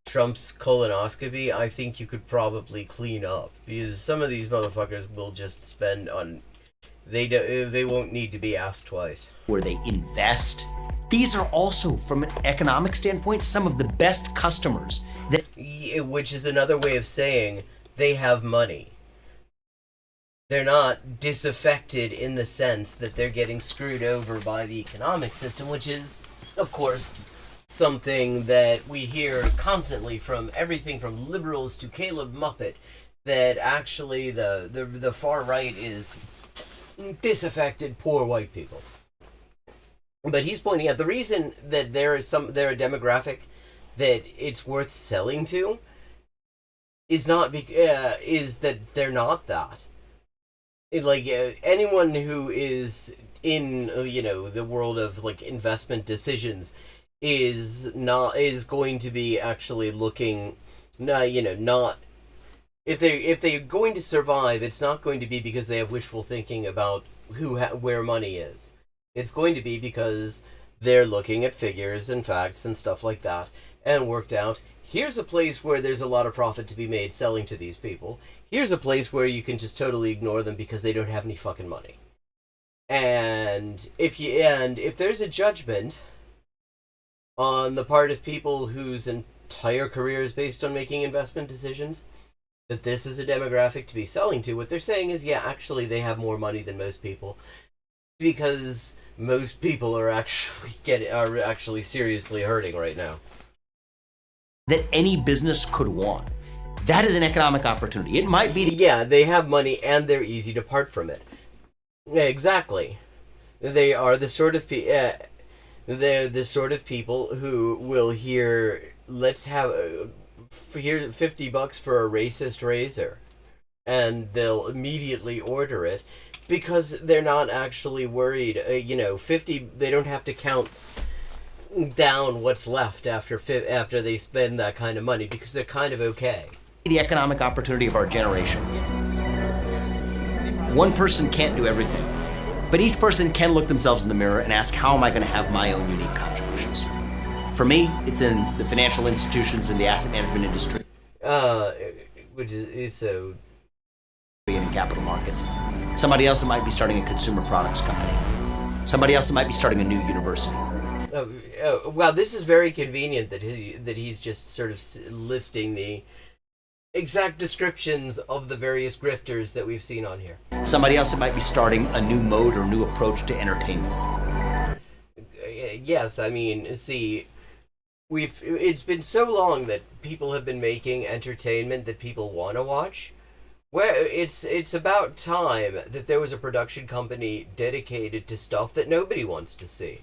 Trump's colonoscopy, I think you could probably clean up. Because some of these motherfuckers will just spend on... They won't need to be asked twice. Where they invest. These are also, from an economic standpoint, some of the best customers. Which is another way of saying they have money. They're not disaffected in the sense that they're getting screwed over by the economic system, which is, of course, something that we hear constantly from everything from liberals to Caleb Muppet, that actually the far right is disaffected poor white people. But he's pointing out the reason that they're a demographic that it's worth selling to is not is that they're not that. Anyone who is in the world of like investment decisions is going to be actually looking not. If they're going to survive, it's not going to be because they have wishful thinking about where money is. It's going to be because they're looking at figures and facts and stuff like that and worked out, here's a place where there's a lot of profit to be made selling to these people. Here's a place where you can just totally ignore them because they don't have any fucking money. And if there's a judgment on the part of people whose entire career is based on making investment decisions, that this is a demographic to be selling to, what they're saying is, yeah, actually they have more money than most people, because most people are actually seriously hurting right now. That any business could want. That is an economic opportunity. It might be. Yeah, they have money and they're easy to part from it. Exactly. They are the sort of they're the sort of people who will hear, let's have here $50 for a racist razor, and they'll immediately order it because they're not actually worried. 50. They don't have to count down what's left after they spend that kind of money because they're kind of okay. The economic opportunity of our generation. One person can't do everything, but each person can look themselves in the mirror and ask, how am I going to have my own unique contributions? For me, it's in the financial institutions and the asset management industry. Which is so... in capital markets. Somebody else might be starting a consumer products company. Somebody else might be starting a new university. Well, this is very convenient that he's just sort of listing the exact descriptions of the various grifters that we've seen on here. Somebody else might be starting a new mode or new approach to entertainment. Yes, I mean, see, it's been so long that people have been making entertainment that people want to watch. Well, it's about time that there was a production company dedicated to stuff that nobody wants to see.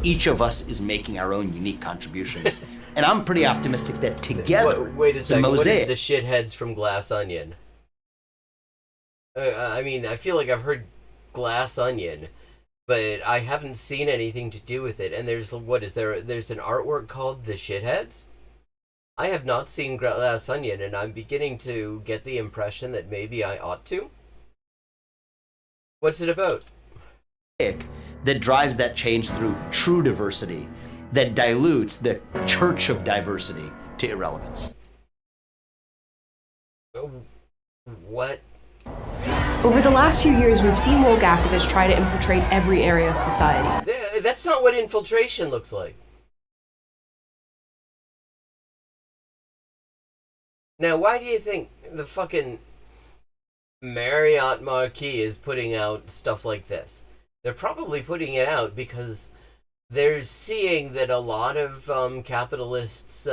Each of us is making our own unique contributions. And I'm pretty optimistic that together, wait a second, mosaic. What is the shitheads from Glass Onion? I mean, I feel like I've heard Glass Onion, but I haven't seen anything to do with it. And there's an artwork called The Shitheads? I have not seen Glass Onion, and I'm beginning to get the impression that maybe I ought to. What's it about? That drives that change through true diversity, that dilutes the church of diversity to irrelevance. What? Over the last few years, we've seen woke activists try to infiltrate every area of society. That's not what infiltration looks like. Now, why do you think the fucking Marriott Marquis is putting out stuff like this? They're probably putting it out because they're seeing that a lot of capitalists'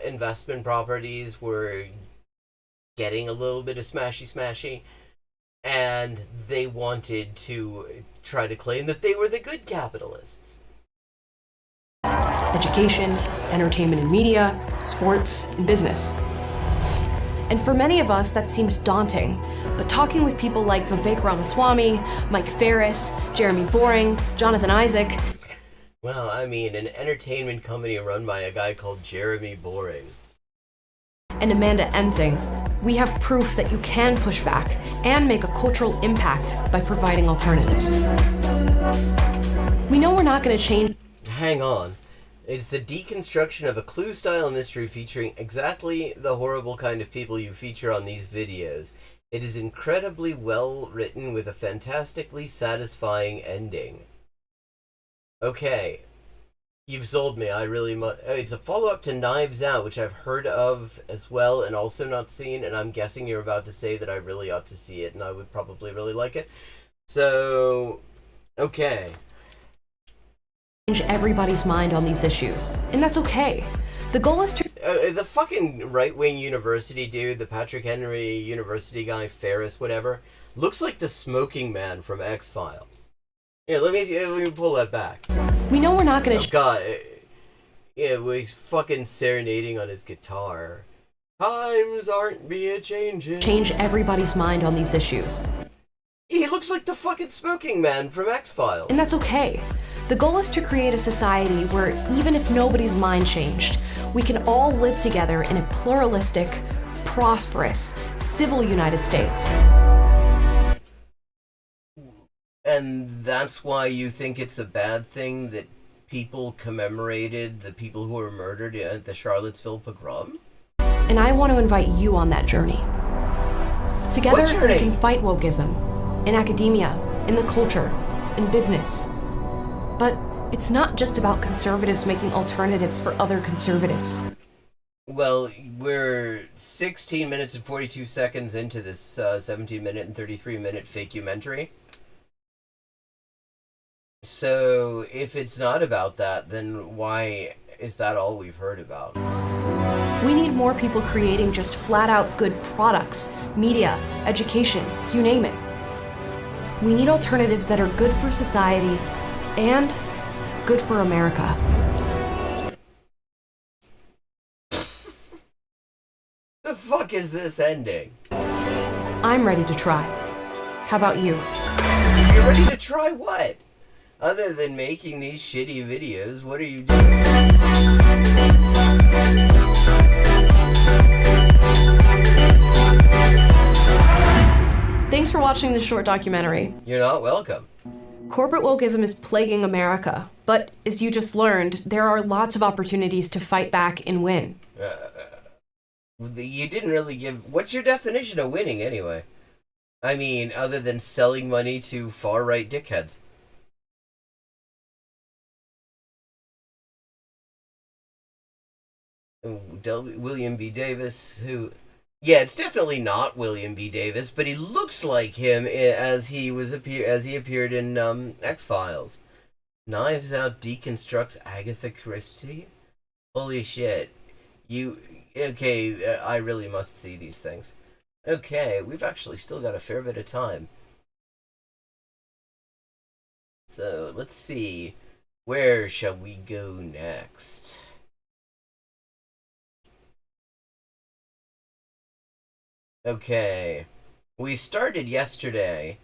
investment properties were getting a little bit of smashy, and they wanted to try to claim that they were the good capitalists. Education, entertainment and media, sports, and business. And for many of us, that seems daunting. But talking with people like Vivek Ramaswamy, Mike Ferris, Jeremy Boring, Jonathan Isaac... Well, I mean, an entertainment company run by a guy called Jeremy Boring. ...and Amanda Ensing, we have proof that you can push back and make a cultural impact by providing alternatives. We know we're not going to change... Hang on. It's the deconstruction of a Clue-style mystery featuring exactly the horrible kind of people you feature on these videos. It is incredibly well written with a fantastically satisfying ending. Okay. You've sold me. I really must... It's a follow-up to Knives Out, which I've heard of as well and also not seen, and I'm guessing you're about to say that I really ought to see it, and I would probably really like it. So... Okay. Change everybody's mind on these issues, and that's okay. The goal is to... the fucking right-wing university dude, the Patrick Henry University guy, Ferris, whatever, looks like the smoking man from X-Files. Yeah, let me pull that back. We know we're not gonna... Oh, God. Yeah, he's fucking serenading on his guitar. Times aren't be-a-changin'. Change everybody's mind on these issues. He looks like the fucking smoking man from X-Files. And that's okay. The goal is to create a society where even if nobody's mind changed, we can all live together in a pluralistic, prosperous, civil United States. And that's why you think it's a bad thing that people commemorated the people who were murdered at the Charlottesville pogrom. And I want to invite you on that journey. Together, What journey? we can fight wokeism in academia, in the culture, in business. But it's not just about conservatives making alternatives for other conservatives. Well, we're 16 minutes and 42 seconds into this 17-minute and 33-minute fakementary. So, if it's not about that, then why is that all we've heard about? We need more people creating just flat-out good products, media, education, you name it. We need alternatives that are good for society and good for America. The fuck is this ending? I'm ready to try. How about you? You're ready to try what? Other than making these shitty videos, what are you doing? Thanks for watching this short documentary. You're not welcome. Corporate wokeism is plaguing America, but as you just learned, there are lots of opportunities to fight back and win. You didn't really give... What's your definition of winning, anyway? I mean, other than selling money to far-right dickheads. William B. Davis, who... Yeah, it's definitely not William B. Davis, but he looks like him as he appeared in X-Files. Knives Out deconstructs Agatha Christie? Holy shit. Okay, I really must see these things. Okay, we've actually still got a fair bit of time. So, let's see. Where shall we go next? Okay. We started yesterday.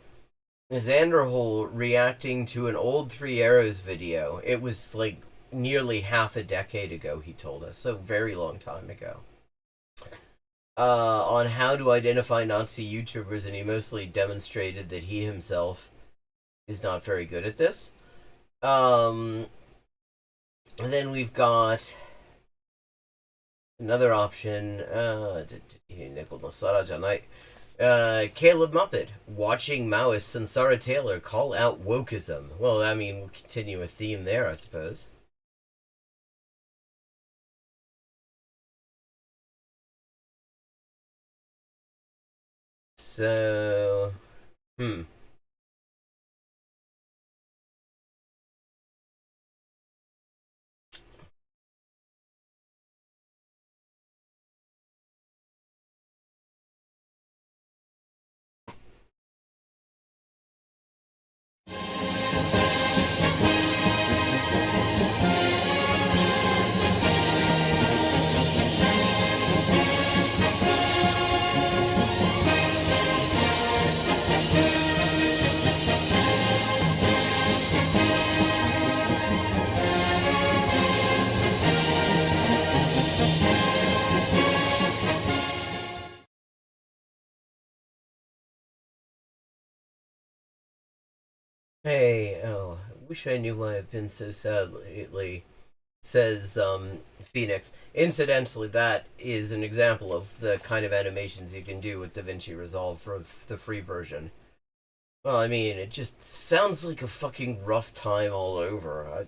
Xanderhole reacting to an old Three Arrows video. It was like nearly half a decade ago, he told us. So very long time ago. On how to identify Nazi YouTubers, and he mostly demonstrated that he himself is not very good at this. And then we've got another option. Caleb Muppet, watching Maoists and Sarah Taylor call out wokeism. Well, I mean, we'll continue a theme there, I suppose. So, hey, oh, I wish I knew why I've been so sad lately, says Phoenix. Incidentally, that is an example of the kind of animations you can do with DaVinci Resolve for the free version. Well, I mean, it just sounds like a fucking rough time all over.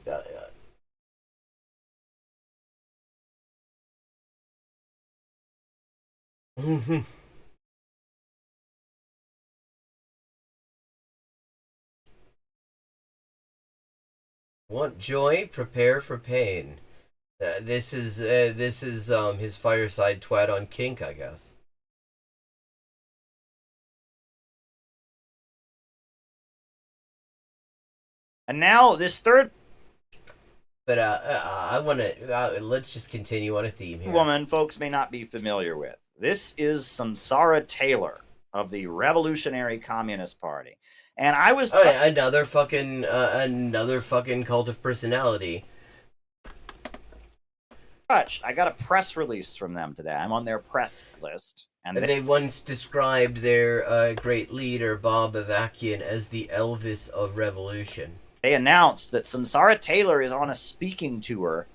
Want joy? Prepare for pain. This is his fireside twat on kink, I guess. And now this third. But I want to let's just continue on a theme here. Woman, folks may not be familiar with. This is Sarah Taylor of the Revolutionary Communist Party, and I was another fucking cult of personality. I got a press release from them today. I'm on their press list, and they once described their great leader Bob Avakian as the Elvis of revolution. they announced that Samsara Taylor is on a speaking tour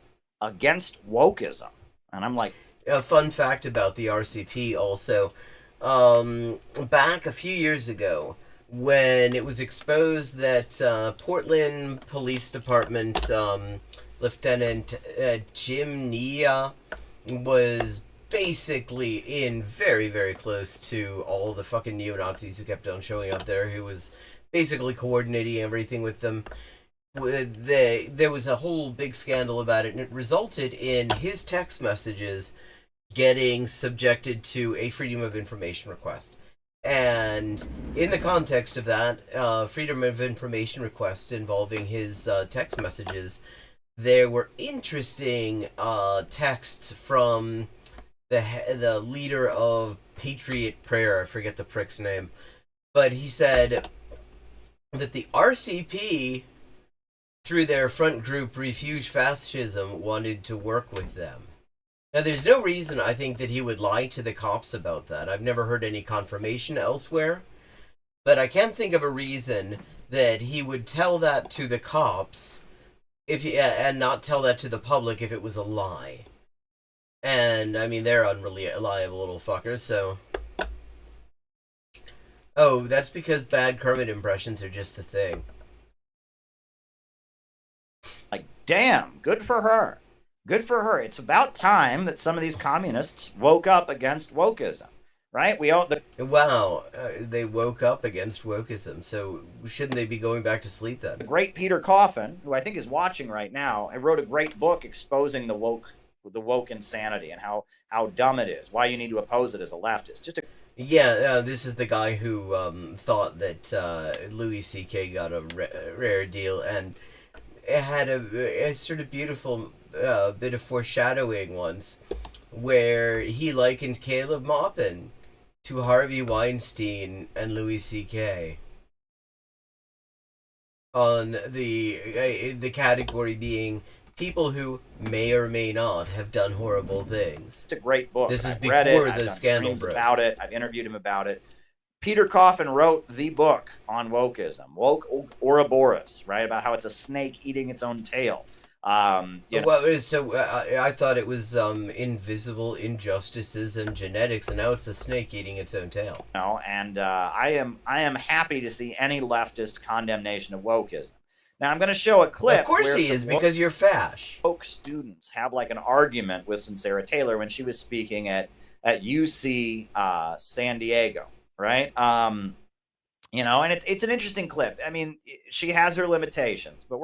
against wokeism. And I'm like, a fun fact about the RCP also, back a few years ago, when it was exposed that Portland Police Department Lieutenant Jim Nia was basically in very, very close to all the fucking neo-Nazis who kept on showing up there, who was basically coordinating everything with them. There was a whole big scandal about it, and it resulted in his text messages getting subjected to a Freedom of Information request. And in the context of that Freedom of Information request involving his text messages, there were interesting texts from the leader of Patriot Prayer. I forget the prick's name. But he said that the RCP, through their front group Refuge Fascism, wanted to work with them. Now, there's no reason I think that he would lie to the cops about that. I've never heard any confirmation elsewhere. But I can't think of a reason that he would tell that to the cops and not tell that to the public if it was a lie. And, I mean, they're unreliable little fuckers, so... Oh, that's because bad Kermit impressions are just the thing. Like, damn, good for her. Good for her. It's about time that some of these communists woke up against wokeism, right? Wow, they woke up against wokeism, so shouldn't they be going back to sleep then? The great Peter Coffin, who I think is watching right now, wrote a great book exposing the woke insanity and how dumb it is, why you need to oppose it as a leftist. This is the guy who thought that Louis C.K. got a rare deal, and it had a sort of beautiful bit of foreshadowing once, where he likened Caleb Maupin to Harvey Weinstein and Louis C.K. on the category being people who may or may not have done horrible things. It's a great book. This is I've read it. before I've the done scandal streams broke. About it. I've interviewed him about it. Peter Coffin wrote the book on wokeism, Woke Ouroboros, right? About how it's a snake eating its own tail. I thought it was invisible injustices and genetics, and now it's a snake eating its own tail. And I am happy to see any leftist condemnation of wokeism. Now I'm going to show a clip. Of course he is, because you're fash. Woke students have like an argument with Samsara Taylor when she was speaking at UC San Diego, right? And it's an interesting clip. I mean, she has her limitations, but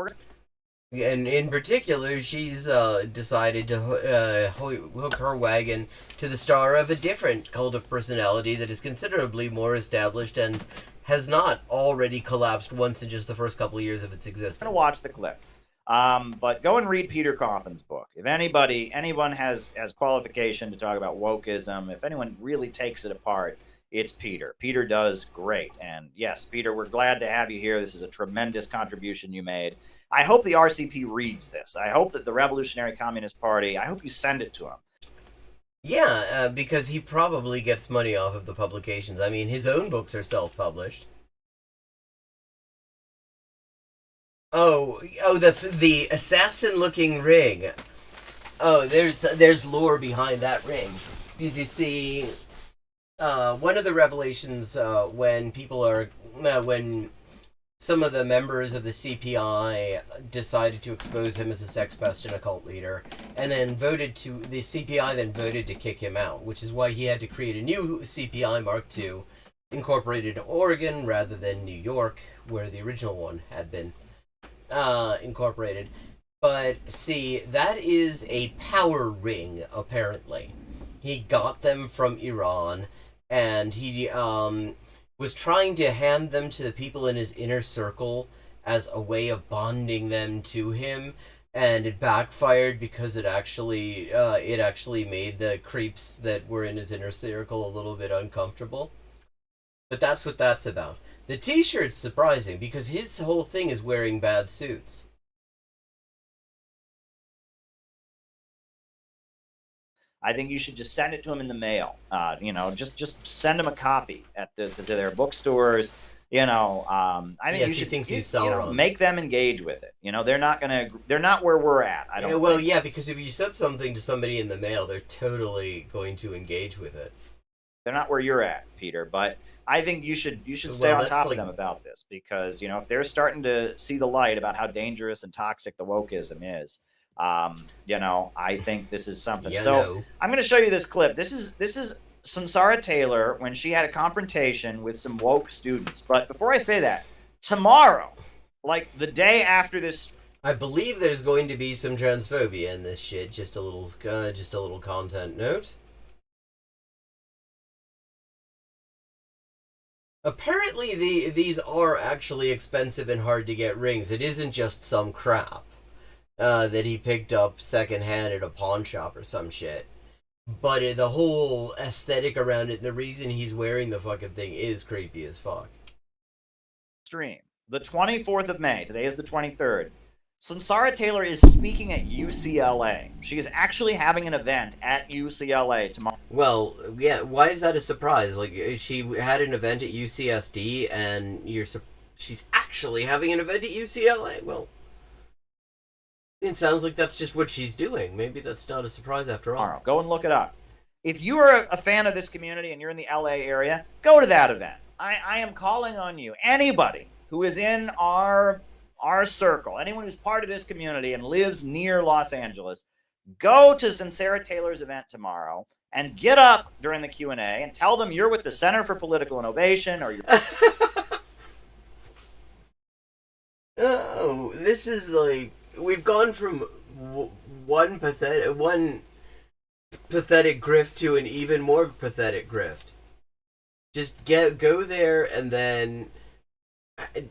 and in particular, she's decided to hook her wagon to the star of a different cult of personality that is considerably more established and has not already collapsed once in just the first couple of years of its existence. I'm going to watch the clip. But go and read Peter Coffin's book. If anyone has qualification to talk about wokeism, if anyone really takes it apart, it's Peter. Peter does great. And yes, Peter, we're glad to have you here. This is a tremendous contribution you made. I hope the RCP reads this. I hope that the Revolutionary Communist Party, I hope you send it to him. Yeah, because he probably gets money off of the publications. I mean, his own books are self-published. The assassin-looking ring. Oh, there's lore behind that ring. Because you see, one of the revelations when some of the members of the CPI decided to expose him as a sex pest and a cult leader, and then the CPI then voted to kick him out, which is why he had to create a new CPI Mark II, incorporated in Oregon rather than New York, where the original one had been incorporated. But see, that is a power ring, apparently. He got them from Iran, and he was trying to hand them to the people in his inner circle as a way of bonding them to him, and it backfired because it actually made the creeps that were in his inner circle a little bit uncomfortable. But that's what that's about. The t-shirt's surprising because his whole thing is wearing bad suits. I think you should just send it to them in the mail. Just send them a copy to their bookstores. I think Yes, you he should thinks he's Sauron. Make them engage with it. They're not where we're at. I don't. Well, yeah, because if you said something to somebody in the mail, they're totally going to engage with it. They're not where you're at, Peter. But I think you should stay on top of them about this, because if they're starting to see the light about how dangerous and toxic the wokeism is, I think this is something. I'm going to show you this clip. This is Sansara Taylor when she had a confrontation with some woke students. But before I say that, tomorrow, like the day after this, I believe there's going to be some transphobia in this shit. Just a little content note. Apparently, these are actually expensive and hard to get rings. It isn't just some crap that he picked up secondhand at a pawn shop or some shit. But the whole aesthetic around it, the reason he's wearing the fucking thing is creepy as fuck. Stream. The 24th of May. Today is the 23rd. Sansara Taylor is speaking at UCLA. She is actually having an event at UCLA tomorrow. Well, yeah, why is that a surprise? Like, she had an event at UCSD, and she's actually having an event at UCLA? Well, it sounds like that's just what she's doing. Maybe that's not a surprise after all. Go and look it up. If you are a fan of this community and you're in the LA area, go to that event. I am calling on you. Anybody who is in our circle, anyone who's part of this community and lives near Los Angeles, go to Sansara Taylor's event tomorrow and get up during the Q&A and tell them you're with the Center for Political Innovation or you're... Oh, this is like... We've gone from one pathetic grift to an even more pathetic grift. Just go there and then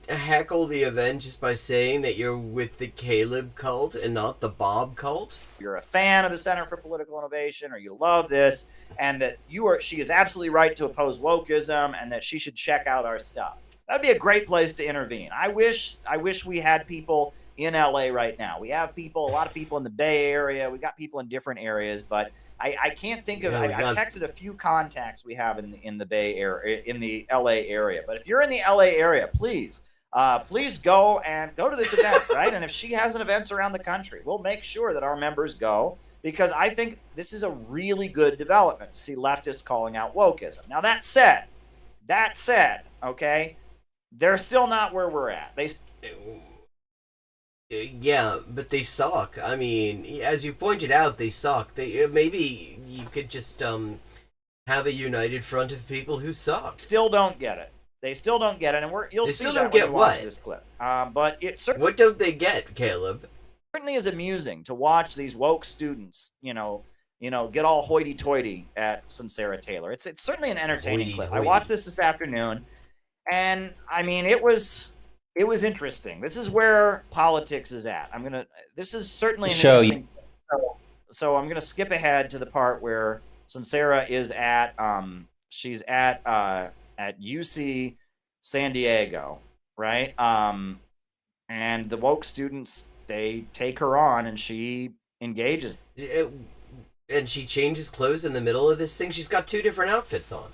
heckle the event just by saying that you're with the chud-lib cult and not the Bob cult. You're a fan of the Center for Political Innovation, or you love this, and that she is absolutely right to oppose wokeism, and that she should check out our stuff. That'd be a great place to intervene. I wish we had people in LA right now. We have a lot of people in the Bay Area. We got people in different areas, but I can't think of. I texted a few contacts we have in the Bay Area, in the LA area. But if you're in the LA area, please go to this event, right? And if she has events around the country, we'll make sure that our members go, because I think this is a really good development to see leftists calling out wokeism. Now that said, okay, they're still not where we're at. Yeah, but they suck. I mean, as you pointed out, they suck. Maybe you could just have a united front of people who suck. Still don't get it. They still don't get it, and you'll see still that don't when get you watch what? this clip. But it certainly, what don't they get, Caleb? Certainly is amusing to watch these woke students, get all hoity-toity at Sansara Taylor. It's certainly an entertaining clip. I watched this afternoon, and I mean, it was interesting. This is where politics is at. This is certainly an interesting. So I'm gonna skip ahead to the part where Sansara is at. She's at UC San Diego, right? And the woke students, they take her on, and she engages. And she changes clothes in the middle of this thing. She's got two different outfits on.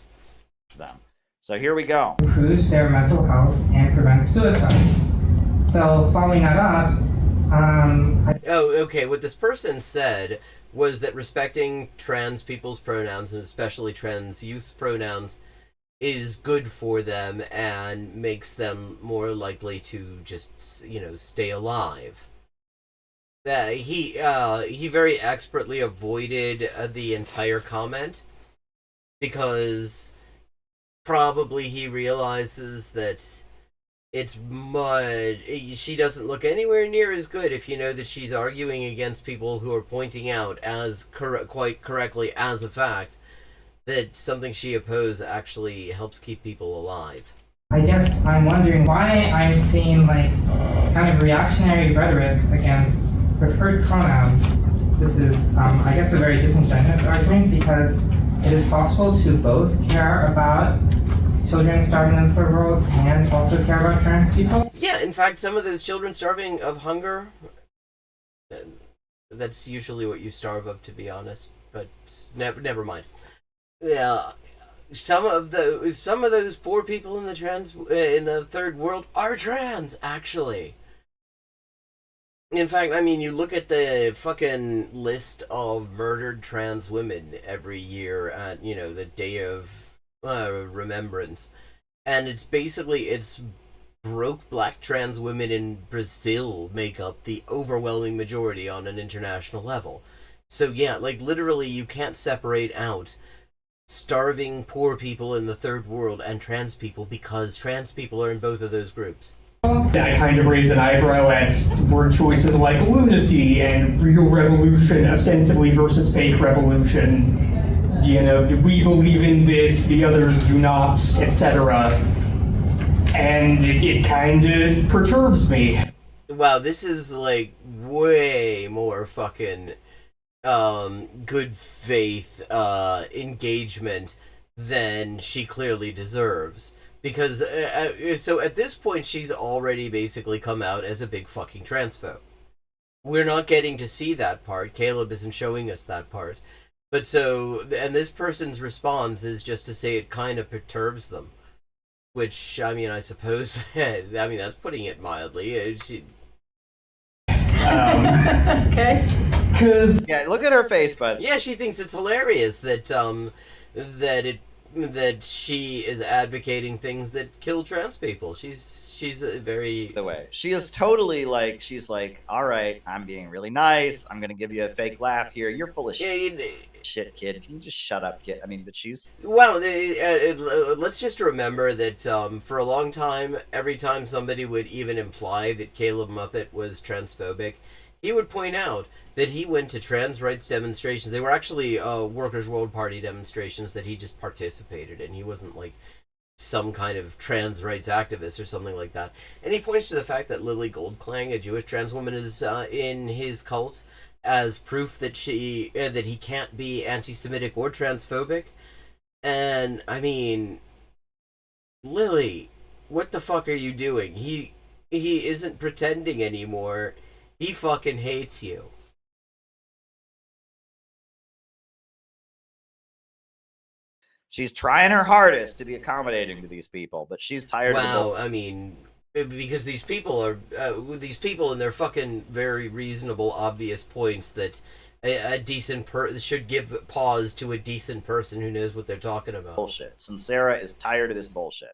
So here we go. Improves their mental health and prevents suicides. So following that up, okay. What this person said was that respecting trans people's pronouns, and especially trans youth's pronouns, is good for them and makes them more likely to just, stay alive. He very expertly avoided the entire comment, because probably he realizes that it's mud. She doesn't look anywhere near as good if you know that she's arguing against people who are pointing out, quite correctly as a fact, that something she opposed actually helps keep people alive. I guess I'm wondering why I'm seeing kind of reactionary rhetoric against preferred pronouns. This is, I guess, a very disingenuous argument, because it is possible to both care about children starving in the third world and also care about trans people. Yeah, in fact, some of those children starving of hunger, that's usually what you starve of, to be honest, but never mind. Yeah, some of those poor people in the third world are trans, actually. In fact, I mean, you look at the fucking list of murdered trans women every year at, the Day of Remembrance, and it's broke black trans women in Brazil make up the overwhelming majority on an international level. So yeah, like literally you can't separate out starving poor people in the third world and trans people, because trans people are in both of those groups. I kind of raised an eyebrow at word choices like lunacy and real revolution ostensibly versus fake revolution. Do we believe in this, the others do not, etc. And it kind of perturbs me. Wow, this is like way more fucking good faith engagement than she clearly deserves. Because, so at this point, she's already basically come out as a big fucking transphobe. We're not getting to see that part. Caleb isn't showing us that part. But so, and this person's response is just to say it kind of perturbs them. Which, I mean, I suppose, that's putting it mildly. Okay. Cause yeah, look at her face, bud. Yeah, she thinks it's hilarious that she is advocating things that kill trans people. She's a very... The way. She is totally like, she's like, all right, I'm being really nice. I'm going to give you a fake laugh here. You're full of shit. Shit, kid. Can you just shut up, kid? I mean, but she's... Well, let's just remember that for a long time, every time somebody would even imply that Caleb Muppet was transphobic, he would point out that he went to trans rights demonstrations. They were actually Workers' World Party demonstrations that he just participated in. He wasn't like some kind of trans rights activist or something like that. And he points to the fact that Lily Goldklang, a Jewish trans woman, is in his cult as proof that that he can't be anti-Semitic or transphobic. And I mean, Lily, what the fuck are you doing? He isn't pretending anymore. He fucking hates you. She's trying her hardest to be accommodating to these people, but she's tired of Well, I mean, because these people and their fucking very reasonable, obvious points that a decent should give pause to a decent person who knows what they're talking about. Bullshit. Sincera is tired of this bullshit.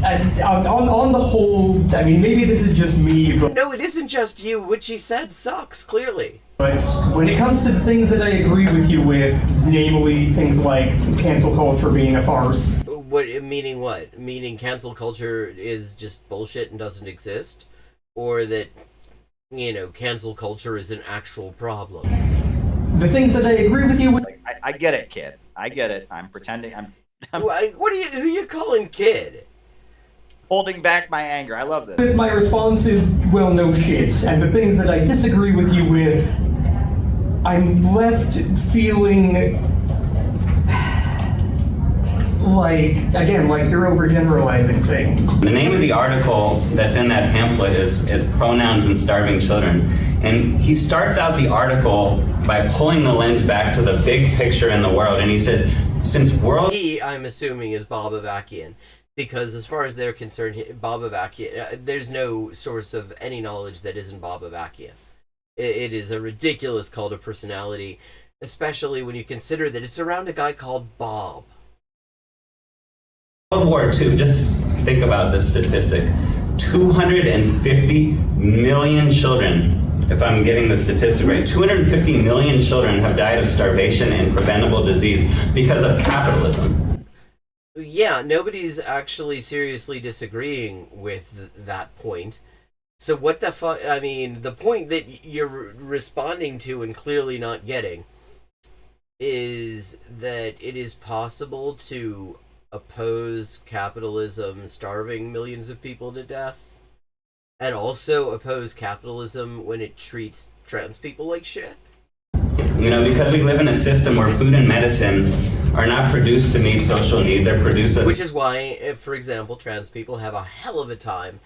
On the whole, I mean, maybe this is just me, but... No, it isn't just you. What she said sucks, clearly. But when it comes to the things that I agree with you with, namely things like cancel culture being a farce... Meaning what? Meaning cancel culture is just bullshit and doesn't exist? Or that, cancel culture is an actual problem? The things that I agree with you with... I get it, kid. I get it. I'm pretending... Who are you calling kid? Holding back my anger. I love this. My response is, well, no shit. And the things that I disagree with you with, I'm left feeling like you're overgeneralizing things. The name of the article that's in that pamphlet is Pronouns and Starving Children. And he starts out the article by pulling the lens back to the big picture in the world. And he says, He, I'm assuming, is Bob Avakian. Because as far as they're concerned, Bob Avakian, there's no source of any knowledge that isn't Bob Avakian. It is a ridiculous cult of personality, especially when you consider that it's around a guy called Bob. World War II, just think about this statistic. 250 million children, if I'm getting the statistic right, 250 million children have died of starvation and preventable disease because of capitalism. Yeah, nobody's actually seriously disagreeing with that point. So what the fuck, I mean, the point that you're responding to and clearly not getting is that it is possible to oppose capitalism starving millions of people to death, and also oppose capitalism when it treats trans people like shit. Because we live in a system where food and medicine are not produced to meet social need, they're produced as... Which is why, for example, trans people have a hell of a time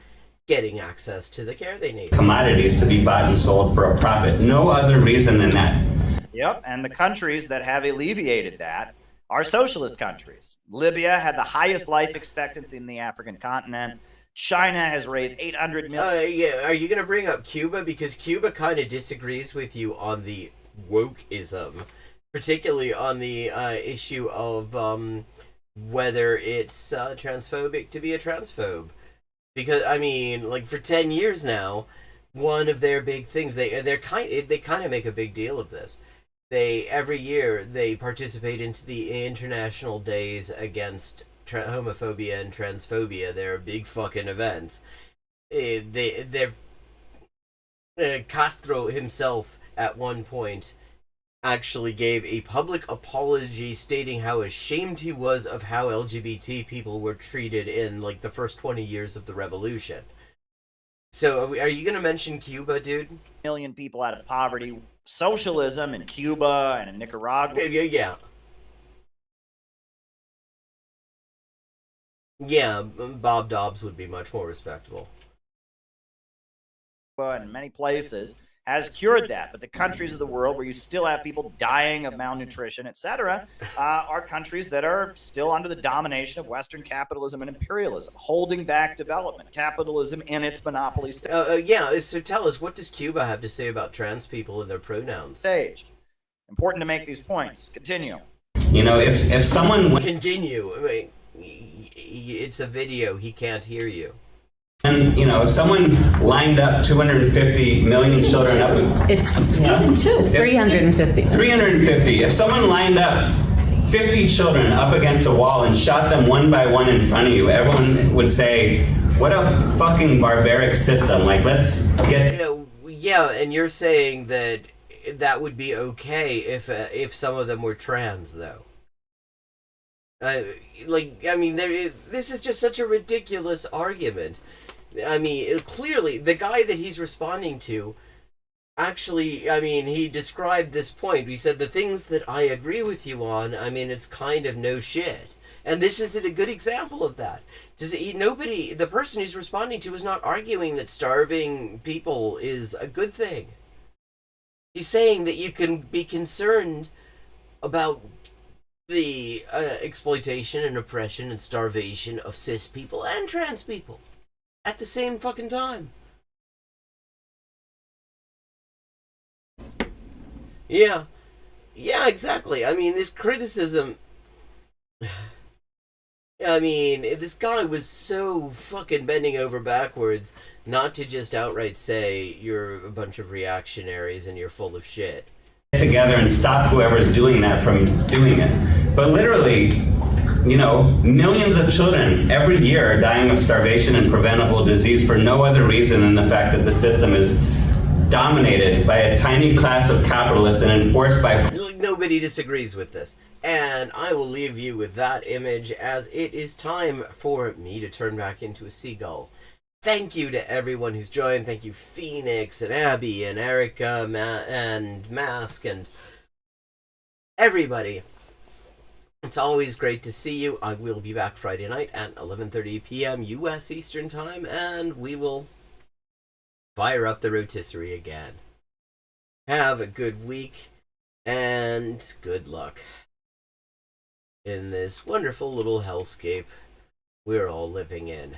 getting access to the care they need. Commodities to be bought and sold for a profit. No other reason than that. Yep, and the countries that have alleviated that are socialist countries. Libya had the highest life expectancy in the African continent. China has raised 800 million. Yeah, are you going to bring up Cuba? Because Cuba kind of disagrees with you on the wokeism, particularly on the issue of whether it's transphobic to be a transphobe. Because, I mean, like, for 10 years now, one of their big things, they kind of make a big deal of this. Every year, they participate into the International Days Against Homophobia and Transphobia. They're big fucking events. Castro himself, at one point, actually gave a public apology stating how ashamed he was of how LGBT people were treated in, like, the first 20 years of the revolution. So, are you going to mention Cuba, dude? Million people out of poverty. Socialism in Cuba and in Nicaragua. Yeah. Yeah, Bob Dobbs would be much more respectable. In many places has cured that, but the countries of the world where you still have people dying of malnutrition, etc., are countries that are still under the domination of Western capitalism and imperialism, holding back development, capitalism in its monopoly state. Yeah, so tell us, what does Cuba have to say about trans people and their pronouns? Stage. Important to make these points. Continue. You know, if someone... Continue. I mean, it's a video. He can't hear you. And, you know, if someone lined up 250 million children up... It's 350. 350. If someone lined up 50 children up against a wall and shot them one by one in front of you, everyone would say, what a fucking barbaric system. Like, let's get... Yeah, and you're saying that that would be okay if some of them were trans, though. This is just such a ridiculous argument. I mean, clearly, the guy that he's responding to, actually, I mean, he described this point. He said, the things that I agree with you on, I mean, it's kind of no shit. And this is a good example of that. The person he's responding to is not arguing that starving people is a good thing. He's saying that you can be concerned about the exploitation and oppression and starvation of cis people and trans people at the same fucking time. Yeah, exactly. I mean, this criticism... I mean, this guy was so fucking bending over backwards not to just outright say you're a bunch of reactionaries and you're full of shit. Together and stop whoever's doing that from doing it. But literally, you know, millions of children every year are dying of starvation and preventable disease for no other reason than the fact that the system is dominated by a tiny class of capitalists and enforced by... Nobody disagrees with this. And I will leave you with that image as it is time for me to turn back into a seagull. Thank you to everyone who's joined. Thank you, Phoenix and Abby and Erica and Mask and everybody. It's always great to see you. I will be back Friday night at 11:30 p.m. U.S. Eastern Time, and we will fire up the rotisserie again. Have a good week, and good luck in this wonderful little hellscape we're all living in.